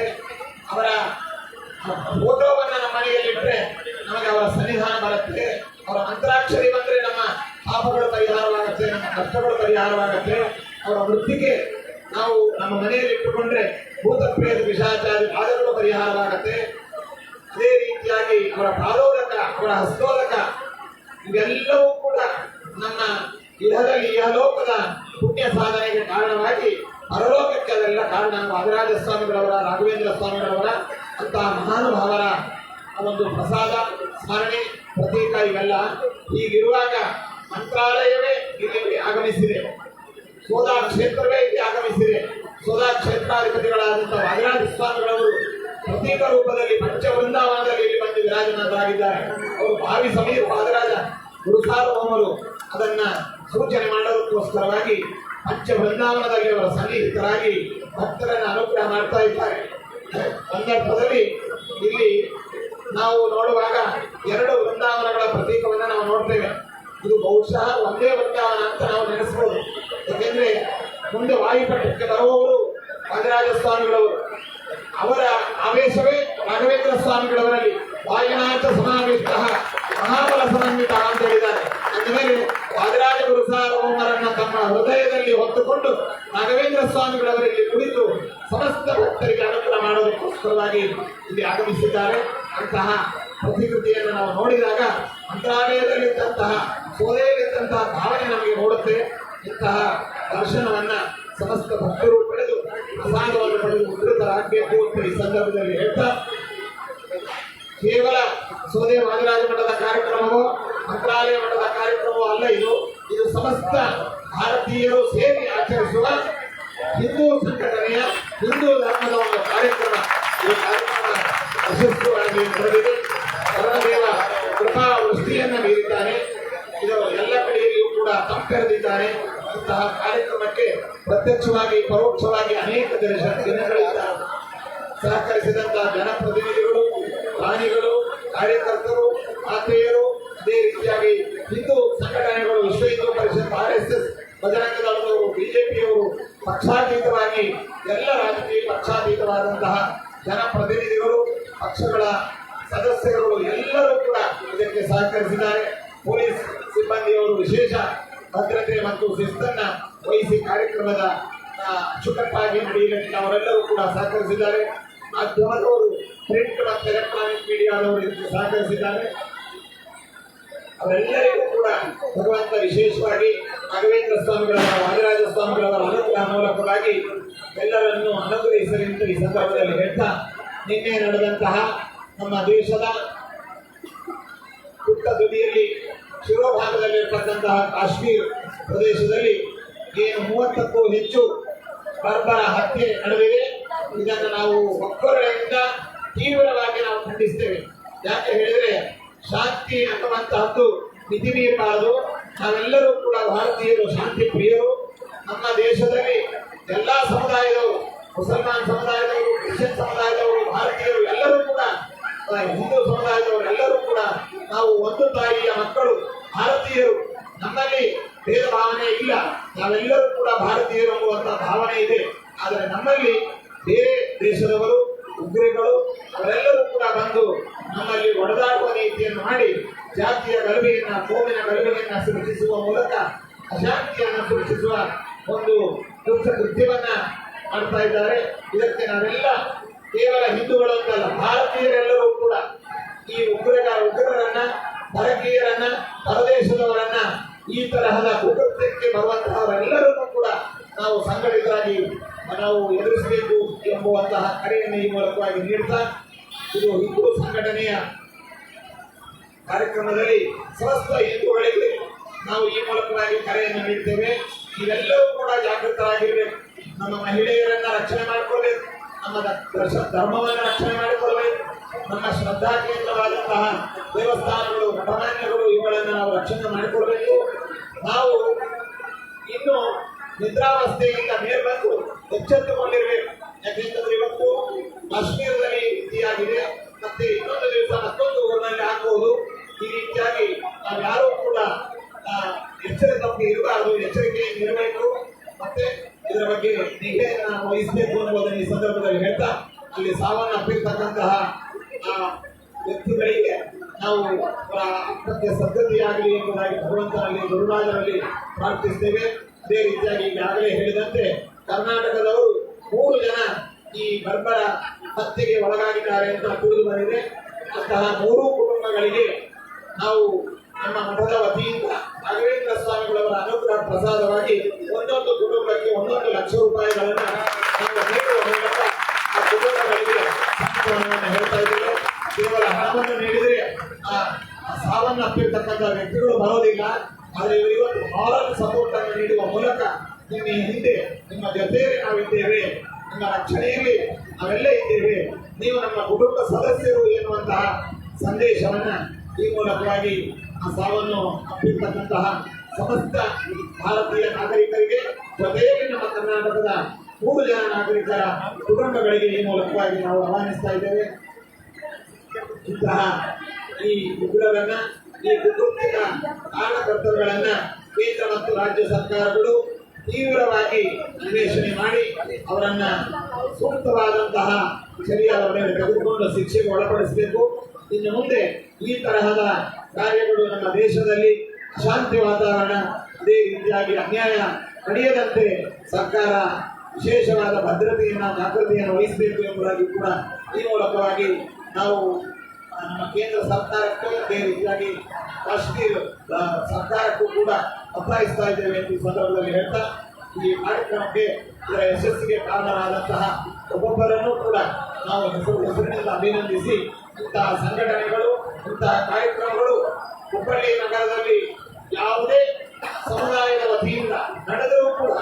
ಅವರ ಫೋಟೋವನ್ನ ನಮ್ಮ ಮನೆಯಲ್ಲಿಟ್ಟರೆ ನಮಗೆ ಅವರ ಸನ್ನಿಧಾನ ಬರುತ್ತೆ. ಅವರ ಮಂತ್ರಾಕ್ಷರಿ ಬಂದ್ರೆ ನಮ್ಮ ಪಾಪಗಳು ಪರಿಹಾರವಾಗುತ್ತೆ, ನಮ್ಮ ಕಷ್ಟಗಳು ಪರಿಹಾರವಾಗುತ್ತೆ. ಅವರ ವೃತ್ತಿಗೆ ನಾವು ನಮ್ಮ ಮನೆಯಲ್ಲಿ ಇಟ್ಟುಕೊಂಡ್ರೆ ಭೂತ ಪ್ರೇತ ವಿಷಾಚಾರಿ ಬಾಧೆಗಳು ಪರಿಹಾರವಾಗುತ್ತೆ. ಅದೇ ರೀತಿಯಾಗಿ ಅವರ ಪಾದೋದಕ, ಅವರ ಹಸ್ತೋದಕ ಇವೆಲ್ಲವೂ ಕೂಡ ನಮ್ಮ ಇಹದಲ್ಲಿ ಇಹಲೋಕದ ಪುಣ್ಯ ಸಾಧನೆಗೆ ಕಾರಣವಾಗಿ ಪರಲೋಕಕ್ಕೆ ಅದೆಲ್ಲ ಕಾರಣ. ವಾದಿರಾಜ ಸ್ವಾಮಿಗಳವರ, ರಾಘವೇಂದ್ರ ಸ್ವಾಮಿಗಳವರ ಅಂತಹ ಮಹಾನುಭಾವರ ಒಂದು ಪ್ರಸಾದ, ಸ್ಮರಣೆ, ಪ್ರತೀಕ ಇವೆಲ್ಲ. ಹೀಗಿರುವಾಗ ಮಂತ್ರಾಲಯವೇ ಇಲ್ಲಿ ಆಗಮಿಸಿದೆ, ಸೋದಾ ಕ್ಷೇತ್ರವೇ ಇಲ್ಲಿ ಆಗಮಿಸಿದೆ. ಸೋದಾ ಕ್ಷೇತ್ರಾಧಿಪತಿಗಳಾದಂತಹ ವಾದಿರಾಜ ಸ್ವಾಮಿಗಳವರು ಪ್ರತೀಕ ರೂಪದಲ್ಲಿ ಪಂಚವೃಂದಾವನದಲ್ಲಿ ಇಲ್ಲಿ ಬಂದು ವಿರಾಜನಾಗಿದ್ದಾರೆ. ಅವರು ಭಾವಿ ಸಮೀಪ ವಾದಿರಾಜ ಗುರುಸಾರ್ವಭೌಮರು ಅದನ್ನ ಸೂಚನೆ ಮಾಡೋದಕ್ಕೋಸ್ಕರವಾಗಿ ಪಂಚವೃಂದಾವನದಲ್ಲಿ ಅವರ ಸನ್ನಿಹಿತರಾಗಿ ಭಕ್ತರನ್ನು ಅನುಗ್ರಹ ಮಾಡ್ತಾ ಇದ್ದಾರೆ. ಸಂದರ್ಭದಲ್ಲಿ ಇಲ್ಲಿ ನಾವು ನೋಡುವಾಗ 2 ವೃಂದಾವನಗಳ ಪ್ರತೀಕವನ್ನು ನಾವು ನೋಡ್ತೇವೆ. ಇದು ಬಹುಶಃ ಒಂದೇ ವೃಂದಾವನ ಅಂತ ನಾವು ನೆನೆಸಬಹುದು. ಯಾಕೆಂದ್ರೆ ಮುಂದೆ ವಾಯುಪಟ್ಟಕ್ಕೆ ಬರುವವರು ವಾದಿರಾಜ ಸ್ವಾಮಿಗಳವರು, ಅವರ ಆವೇಶವೇ ರಾಘವೇಂದ್ರ ಸ್ವಾಮಿಗಳವರಲ್ಲಿ ವಾಯುನಾಥ ಸಮಾವಿಷ್ಟ ಮಹಾಬಲ ಸಮನ್ವಿತ ಅಂತ ಹೇಳಿದ್ದಾರೆ. ಅಂದಮೇಲೆ ವಾದಿರಾಜ ಗುರುಸಾರ್ವಭೌಮರನ್ನ ತಮ್ಮ ಹೃದಯದಲ್ಲಿ ಹೊತ್ತುಕೊಂಡು ರಾಘವೇಂದ್ರ ಸ್ವಾಮಿಗಳವರಲ್ಲಿ ಕುಳಿತು ಸಮಸ್ತ ಭಕ್ತರಿಗೆ ಅನುಗ್ರಹ ಮಾಡೋದಕ್ಕೋಸ್ಕರವಾಗಿ ಇಲ್ಲಿ ಆಗಮಿಸಿದ್ದಾರೆ. ಅಂತಹ ಪ್ರತಿಕೃತಿಯನ್ನು ನಾವು ನೋಡಿದಾಗ ಮಂತ್ರಾಲಯದಲ್ಲಿದ್ದಂತಹ, ಸೋದೆಯಲ್ಲಿದ್ದಂತಹ ಭಾವನೆ ನಮಗೆ ಮೂಡುತ್ತೆ. ಇಂತಹ ದರ್ಶನವನ್ನ ಸಮಸ್ತ ಭಕ್ತರು ಪಡೆದು ಪ್ರಸಾದವನ್ನು ಪಡೆದು ಉದ್ಧತರಾಗಬೇಕು ಅಂತ ಈ ಸಂದರ್ಭದಲ್ಲಿ ಹೇಳ್ತಾ, ಕೇವಲ ಸೋದೆ ವಾದಿರಾಜ ಮಠದ ಕಾರ್ಯಕ್ರಮವೋ ಮಂತ್ರಾಲಯ ಮಠದ ಕಾರ್ಯಕ್ರಮವೋ ಅಲ್ಲ ಇದು ಸಮಸ್ತ ಭಾರತೀಯರು ಸೇರಿ ಆಚರಿಸುವ ಹಿಂದೂ ಸಂಘಟನೆಯ, ಹಿಂದೂ ಧರ್ಮದ ಒಂದು ಕಾರ್ಯಕ್ರಮ. ಈ ಕಾರ್ಯಕ್ರಮ ಯಶಸ್ವಿಯಾಗಿ ನಡೆದಿದೆ. ಕರ್ಣದೇವ ಕೃಪಾ ವೃಷ್ಟಿಯನ್ನು ಬೀರಿದ್ದಾನೆ. ಇದು ಎಲ್ಲ ಕಡೆಯಲ್ಲಿಯೂ ಕೂಡ ತಂಪೆರೆದಿದ್ದಾನೆ. ಇಂತಹ ಕಾರ್ಯಕ್ರಮಕ್ಕೆ ಪ್ರತ್ಯಕ್ಷವಾಗಿ ಪರೋಕ್ಷವಾಗಿ ಅನೇಕ ದಿನಗಳಿಂದ ಸಹಕರಿಸಿದಂತಹ ಜನಪ್ರತಿನಿಧಿಗಳು, ರಾಣಿಗಳು, ಕಾರ್ಯಕರ್ತರು, ಆತ್ಮೀಯರು, ಅದೇ ರೀತಿಯಾಗಿ ಹಿಂದೂ ಸಂಘಟನೆಗಳು, ವಿಶ್ವ ಹಿಂದೂ ಪರಿಷತ್, RSS, ಬಜರಂಗ ದಳದವರು, ಬಿಜೆಪಿಯವರು, ಪಕ್ಷಾತೀತವಾಗಿ ಎಲ್ಲ ರಾಜಕೀಯ ಪಕ್ಷಾತೀತವಾದಂತಹ ಜನಪ್ರತಿನಿಧಿಗಳು, ಪಕ್ಷಗಳ ಸದಸ್ಯರುಗಳು ಎಲ್ಲರೂ ಕೂಡ ಇದಕ್ಕೆ ಸಹಕರಿಸಿದ್ದಾರೆ. ಪೊಲೀಸ್ ಸಿಬ್ಬಂದಿಯವರು ವಿಶೇಷ ಭದ್ರತೆ ಮತ್ತು ಶಿಸ್ತನ್ನ ವಹಿಸಿ ಕಾರ್ಯಕ್ರಮದ ಅಚ್ಚುಕಟ್ಟಾಗಿ ನಡೆಯಲಿಕ್ಕೆ ಅವರೆಲ್ಲರೂ ಕೂಡ ಸಹಕರಿಸಿದ್ದಾರೆ. ಮಾಧ್ಯಮದವರು, ಪ್ರಿಂಟ್ ಮತ್ತು ಎಲೆಕ್ಟ್ರಾನಿಕ್ ಮೀಡಿಯಾದವರು ಇದಕ್ಕೆ ಸಹಕರಿಸಿದ್ದಾರೆ. ಅವರೆಲ್ಲರಿಗೂ ಕೂಡ ಭಗವಂತ ವಿಶೇಷವಾಗಿ ರಾಘವೇಂದ್ರ ಸ್ವಾಮಿಗಳವರ, ವಾದಿರಾಜ ಸ್ವಾಮಿಗಳವರ ಅನುಗ್ರಹ ಮೂಲಕವಾಗಿ ಎಲ್ಲರನ್ನೂ ಅನುಗ್ರಹಿಸಲಿ ಅಂತ ಈ ಸಂದರ್ಭದಲ್ಲಿ ಹೇಳ್ತಾ, ನಿನ್ನೆ ನಡೆದಂತಹ ನಮ್ಮ ದೇಶದ ಪುಟ್ಟ ತುದಿಯಲ್ಲಿ ಶಿರೋಭಾಗದಲ್ಲಿರ್ತಕ್ಕಂತಹ ಕಾಶ್ಮೀರ್ ಪ್ರದೇಶದಲ್ಲಿ ಏನು 30ಕ್ಕೂ ಹೆಚ್ಚು ಬರ್ಬರ ಹತ್ಯೆ ನಡೆದಿದೆ. ಇದನ್ನು ನಾವು ಒಕ್ಕೊರಳಿನಿಂದ ತೀವ್ರವಾಗಿ ನಾವು ಖಂಡಿಸ್ತೇವೆ. ಯಾಕೆ ಹೇಳಿದ್ರೆ, ಶಾಂತಿ ಅನ್ನುವಂತಹದ್ದು ಮಿತಿ ಮೀರಬಾರದು. ನಾವೆಲ್ಲರೂ ಕೂಡ ಭಾರತೀಯರು, ಶಾಂತಿ ಪ್ರಿಯರು. ನಮ್ಮ ದೇಶದಲ್ಲಿ ಎಲ್ಲಾ ಸಮುದಾಯದವರು, ಮುಸಲ್ಮಾನ್ ಸಮುದಾಯದವರು, ಕ್ರಿಶ್ಚಿಯನ್ ಸಮುದಾಯದವರು, ಭಾರತೀಯರು ಎಲ್ಲರೂ ಕೂಡ, ಹಿಂದೂ ಸಮುದಾಯದವರು ಎಲ್ಲರೂ ಕೂಡ ನಾವು ಒಂದು ತಾಯಿಯ ಮಕ್ಕಳು, ಭಾರತೀಯರು. ನಮ್ಮಲ್ಲಿ ಭೇದ ಭಾವನೆ ಇಲ್ಲ. ನಾವೆಲ್ಲರೂ ಕೂಡ ಭಾರತೀಯರು ಎಂಬುವಂತಹ ಭಾವನೆ ಇದೆ. ಆದರೆ ನಮ್ಮಲ್ಲಿ ಬೇರೆ ದೇಶದವರು, ಉಗ್ರಗಳು ಅವರೆಲ್ಲರೂ ಕೂಡ ಬಂದು ನಮ್ಮಲ್ಲಿ ಒಡೆದಾಡುವ ನೀತಿಯನ್ನು ಮಾಡಿ ಜಾತಿಯ ಗಲಭೆಯನ್ನ, ಕೋಮಿನ ಗಲಭೆಯನ್ನ ಸೃಷ್ಟಿಸುವ ಮೂಲಕ ಅಶಾಂತಿಯನ್ನು ಸೃಷ್ಟಿಸುವ ಒಂದು ದುಷ್ಟ ಕೃತ್ಯವನ್ನ ಮಾಡ್ತಾ ಇದ್ದಾರೆ. ಇದಕ್ಕೆ ನಾವೆಲ್ಲ ಕೇವಲ ಹಿಂದೂಗಳು ಅಂತಲ್ಲ, ಭಾರತೀಯರೆಲ್ಲರೂ ಕೂಡ ಈ ಉಗ್ರರನ್ನ, ಪರಕೀಯರನ್ನ, ಪರದೇಶದವರನ್ನ, ಈ ತರಹದ ಕುಕೃತ್ಯಕ್ಕೆ ಬರುವಂತಹವರೆಲ್ಲರನ್ನೂ ಕೂಡ ನಾವು ಸಂಘಟಿತರಾಗಿ ನಾವು ಎದುರಿಸಬೇಕು ಎಂಬುವಂತಹ ಕರೆಯನ್ನು ಈ ಮೂಲಕವಾಗಿ ನೀಡ್ತಾ, ಇದು ಹಿಂದೂ ಸಂಘಟನೆಯ ಕಾರ್ಯಕ್ರಮದಲ್ಲಿ ಸಮಸ್ತ ಹಿಂದೂಗಳಿಗೆ ನಾವು ಈ ಮೂಲಕವಾಗಿ ಕರೆಯನ್ನು ನೀಡ್ತೇವೆ. ನೀವೆಲ್ಲರೂ ಕೂಡ ಜಾಗೃತರಾಗಿರ್ಬೇಕು. ನಮ್ಮ ಮಹಿಳೆಯರನ್ನ ರಕ್ಷಣೆ ಮಾಡಿಕೊಳ್ಬೇಕು, ನಮ್ಮ ಧರ್ಮವನ್ನು ರಕ್ಷಣೆ ಮಾಡಿಕೊಳ್ಬೇಕು, ನಮ್ಮ ಶ್ರದ್ಧಾ ಕೇಂದ್ರವಾದಂತಹ ದೇವಸ್ಥಾನಗಳು, ಮಠಮಾನ್ಯಗಳು ಇವುಗಳನ್ನು ನಾವು ರಕ್ಷಣೆ ಮಾಡಿಕೊಳ್ಬೇಕು. ನಾವು ಇನ್ನು ನಿದ್ರಾವಸ್ಥೆಯಿಂದ ಮೇಲ್ಬಂದು ಎಚ್ಚೆತ್ತುಕೊಂಡಿರ್ಬೇಕು. ಯಾಕೆಂತಂದ್ರೆ ಇವತ್ತು ಕಾಶ್ಮೀರದಲ್ಲಿ ಈ ರೀತಿಯಾಗಿದೆ, ಮತ್ತೆ ಇನ್ನೊಂದು ದಿವಸ ಮತ್ತೊಂದು ಊರಿನಲ್ಲಿ ಹಾಕುವುದು. ಈ ರೀತಿಯಾಗಿ ನಾವ್ಯಾರೂ ಕೂಡ ಎಚ್ಚರಿಕೆ ತಪ್ಪಿ ಇರಬಾರದು, ಎಚ್ಚರಿಕೆಯಿಂದ ಇರಬೇಕು. ಮತ್ತೆ ಇದರ ಬಗ್ಗೆ ನಿಗೆಯನ್ನು ವಹಿಸಬೇಕು ಅನ್ನುವುದನ್ನು ಈ ಸಂದರ್ಭದಲ್ಲಿ ಹೇಳ್ತಾ, ಅಲ್ಲಿ ಸಾವನ್ನಪ್ಪಿರ್ತಕ್ಕಂತಹ ವ್ಯಕ್ತಿಗಳಿಗೆ ನಾವು ಆತ್ಮಕ್ಕೆ ಸದ್ಗತಿಯಾಗಲಿ ಎಂಬುದಾಗಿ ಭಗವಂತನಲ್ಲಿ, ಗುರುರಾಜರಲ್ಲಿ ಪ್ರಾರ್ಥಿಸ್ತೇವೆ. ಅದೇ ರೀತಿಯಾಗಿ ಈಗಾಗಲೇ ಹೇಳಿದಂತೆ ಕರ್ನಾಟಕದವರು 3 ಜನ ಈ ಬರ್ಬರ ಹತ್ಯೆಗೆ ಒಳಗಾಗಿದ್ದಾರೆ ಅಂತ ತಿಳಿದು ಬಂದಿದೆ. ಅಂತಹ 3 ಕುಟುಂಬಗಳಿಗೆ ನಾವು ನಮ್ಮ ಮಠದ ವತಿಯಿಂದ ರಾಘವೇಂದ್ರ ಸ್ವಾಮಿಗಳವರ ಅನುಗ್ರಹ ಪ್ರಸಾದವಾಗಿ ಒಂದೊಂದು ಕುಟುಂಬಕ್ಕೆ 1 ಲಕ್ಷ ರೂಪಾಯಿಗಳನ್ನು ನಾವು ನೀಡುವ ಮೂಲಕ ಆ ಕುಟುಂಬಗಳಿಗೆ ಸಾಂತ್ವನವನ್ನು ಹೇಳ್ತಾ ಇದ್ದೇವೆ. ಕೇವಲ ಹಣವನ್ನು ನೀಡಿದರೆ ಆ ಸಾವನ್ನಪ್ಪಿರ್ತಕ್ಕಂಥ ವ್ಯಕ್ತಿಗಳು ಬರೋದಿಲ್ಲ. ಆದರೆ ಇವತ್ತು ಮಾರಲ್ ಸಪೋರ್ಟ್ ಅನ್ನು ನೀಡುವ ಮೂಲಕ ನಿಮ್ಮ ಹಿಂದೆ ನಿಮ್ಮ ಜೊತೆಯಲ್ಲಿ ನಾವಿದ್ದೇವೆ, ನಿಮ್ಮ ರಕ್ಷಣೆಯಲ್ಲಿ ನಾವೆಲ್ಲ ಇದ್ದೇವೆ, ನೀವು ನಮ್ಮ ಕುಟುಂಬ ಸದಸ್ಯರು ಎನ್ನುವಂತಹ ಸಂದೇಶವನ್ನ ಈ ಮೂಲಕವಾಗಿ ಆ ಸಾವನ್ನು ಅಪ್ಪಿರ್ತಕ್ಕಂತಹ ಸಮಸ್ತ ಭಾರತೀಯ ನಾಗರಿಕರಿಗೆ ಜೊತೆಯಲ್ಲಿ ನಮ್ಮ ಕರ್ನಾಟಕದ 3 ಜನ ನಾಗರಿಕರ ಕುಟುಂಬಗಳಿಗೆ ಈ ಮೂಲಕವಾಗಿ ನಾವು ಆಹ್ವಾನಿಸ್ತಾ ಇದ್ದೇವೆ. ಇಂತಹ ಈ ಉಗ್ರರನ್ನ, ಈ ಕುಟುಂಬಿಕ ಕಾರಣಕರ್ತರುಗಳನ್ನ ಕೇಂದ್ರ ಮತ್ತು ರಾಜ್ಯ ಸರ್ಕಾರಗಳು ತೀವ್ರವಾಗಿ ಅನ್ವೇಷಣೆ ಮಾಡಿ ಅವರನ್ನ ಸೂಕ್ತವಾದಂತಹ ಸರಿಯಾದ ಮೇಲೆ ತೆಗೆದುಕೊಂಡು ಶಿಕ್ಷೆಗೆ ಒಳಪಡಿಸಬೇಕು. ಇನ್ನು ಮುಂದೆ ಈ ತರಹದ ಕಾರ್ಯಗಳು ನಮ್ಮ ದೇಶದಲ್ಲಿ ಶಾಂತಿ ವಾತಾವರಣ, ಅದೇ ರೀತಿಯಾಗಿ ಅನ್ಯಾಯ ನಡೆಯದಂತೆ ಸರ್ಕಾರ ವಿಶೇಷವಾದ ಭದ್ರತೆಯನ್ನು ಜಾಗೃತಿಯನ್ನು ವಹಿಸಬೇಕು ಎಂಬುದಾಗಿ ಕೂಡ ಈ ಮೂಲಕವಾಗಿ ನಾವು ನಮ್ಮ ಕೇಂದ್ರ ಸರ್ಕಾರಕ್ಕೂ ಅದೇ ರೀತಿಯಾಗಿ ಕಾಶ್ಮೀರ ಸರ್ಕಾರಕ್ಕೂ ಕೂಡ ಒತ್ತಾಯಿಸ್ತಾ ಇದ್ದೇವೆ ಎಂದು ಈ ಸಂದರ್ಭದಲ್ಲಿ ಹೇಳ್ತಾ, ಈ ಕಾರ್ಯಕ್ರಮಕ್ಕೆ ಇದರ ಯಶಸ್ಸಿಗೆ ಕಾರಣರಾದಂತಹ ಒಬ್ಬೊಬ್ಬರನ್ನು ಕೂಡ ನಾವು ಹೆಸರಿನಿಂದ ಅಭಿನಂದಿಸಿ, ಇಂತಹ ಸಂಘಟನೆಗಳು, ಇಂತಹ ಕಾರ್ಯಕ್ರಮಗಳು ಹುಬ್ಬಳ್ಳಿ ನಗರದಲ್ಲಿ ಯಾವುದೇ ಸಮುದಾಯದ ವತಿಯಿಂದ ನಡೆದರೂ ಕೂಡ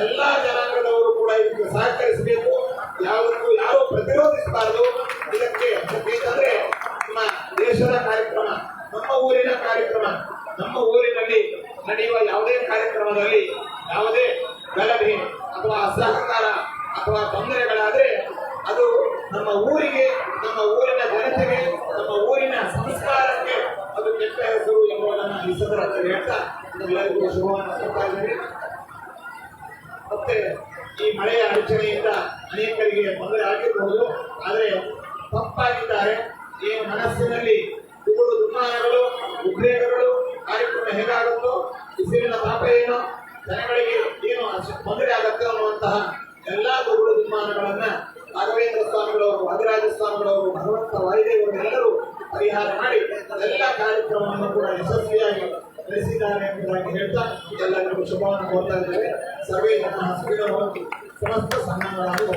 ಎಲ್ಲಾ ಜನಾಂಗದವರು ಕೂಡ ಇದಕ್ಕೆ ಸಹಕರಿಸಬೇಕು. ಯಾವುದಕ್ಕೂ ಯಾರು ಪ್ರತಿರೋಧಿಸಬಾರದು. ಇದಕ್ಕೆ ಬೇಕಂದ್ರೆ ನಮ್ಮ ದೇಶದ ಕಾರ್ಯಕ್ರಮ, ನಮ್ಮ ಊರಿನ ಕಾರ್ಯಕ್ರಮ, ನಮ್ಮ ಊರಿನಲ್ಲಿ ನಡೆಯುವ ಯಾವುದೇ ಕಾರ್ಯಕ್ರಮದಲ್ಲಿ ಯಾವುದೇ ಗಲಭೆ ಅಥವಾ ಅಸಹಕಾರ ಅಥವಾ ತೊಂದರೆಗಳಾದ್ರೆ ಅದು ನಮ್ಮ ಊರಿಗೆ, ನಮ್ಮ ಊರಿನ ಜನತೆಗೆ, ನಮ್ಮ ಊರಿನ ಸಂಸ್ಕಾರಕ್ಕೆ ಅದು ಕೆಟ್ಟ ಹೆಸರು ಎಂಬುದನ್ನು ಈ ಸಂದರ್ಭದಲ್ಲಿ ಹೇಳ್ತಾ ಎಲ್ಲರಿಗೂ ಶುಭವನ್ನು ಕೊಡ್ತಾ ಇದ್ದೇನೆ. ಮತ್ತೆ ಈ ಮಳೆಯ ಅಡಚಣೆಯಿಂದ ಅನೇಕರಿಗೆ ತೊಂದರೆ ಆಗಿರಬಹುದು, ಆದರೆ ತಪ್ಪಾಗಿದ್ದಾರೆ. ಈ ಮನಸ್ಸಿನಲ್ಲಿ ದುಗುಡು ದುಮ್ಮಾನಗಳು, ಉದ್ರೇಕಗಳು, ಕಾರ್ಯಕ್ರಮ ಹೇಗಾಗುತ್ತೋ, ಬಿಸಿಲಿನ ತಾಪ ಏನೋ, ಜನಗಳಿಗೆ ಏನು ತೊಂದರೆ ಆಗುತ್ತೆ ಅನ್ನುವಂತಹ ಎಲ್ಲಾ ದುಗುಡು ದುಮ್ಮಾನಗಳನ್ನ ರಾಘವೇಂದ್ರ ಸ್ವಾಮಿಗಳವರು, ವಾದಿರಾಜ ಸ್ವಾಮಿಗಳವರು, ಭಗವಂತ ವಾಯುದೇವರು ಎಲ್ಲರೂ ಪರಿಹಾರ ಮಾಡಿ ಎಲ್ಲ ಕಾರ್ಯಕ್ರಮವನ್ನು ಕೂಡ ಯಶಸ್ವಿಯಾಗಿ ನಡೆಸಿದ್ದಾರೆ ಎಂಬುದಾಗಿ ಹೇಳ್ತಾ ಎಲ್ಲರಿಗೂ ಶುಭವನ್ನು ಕೋರ್ತಾ ಇದ್ದೇವೆ. ಸರ್ವೇ ಜನ ಸುಖಿನೋ ಭವಂತು. ಸಮಸ್ತ ಸನ್ಮಾನಗಳನ್ನು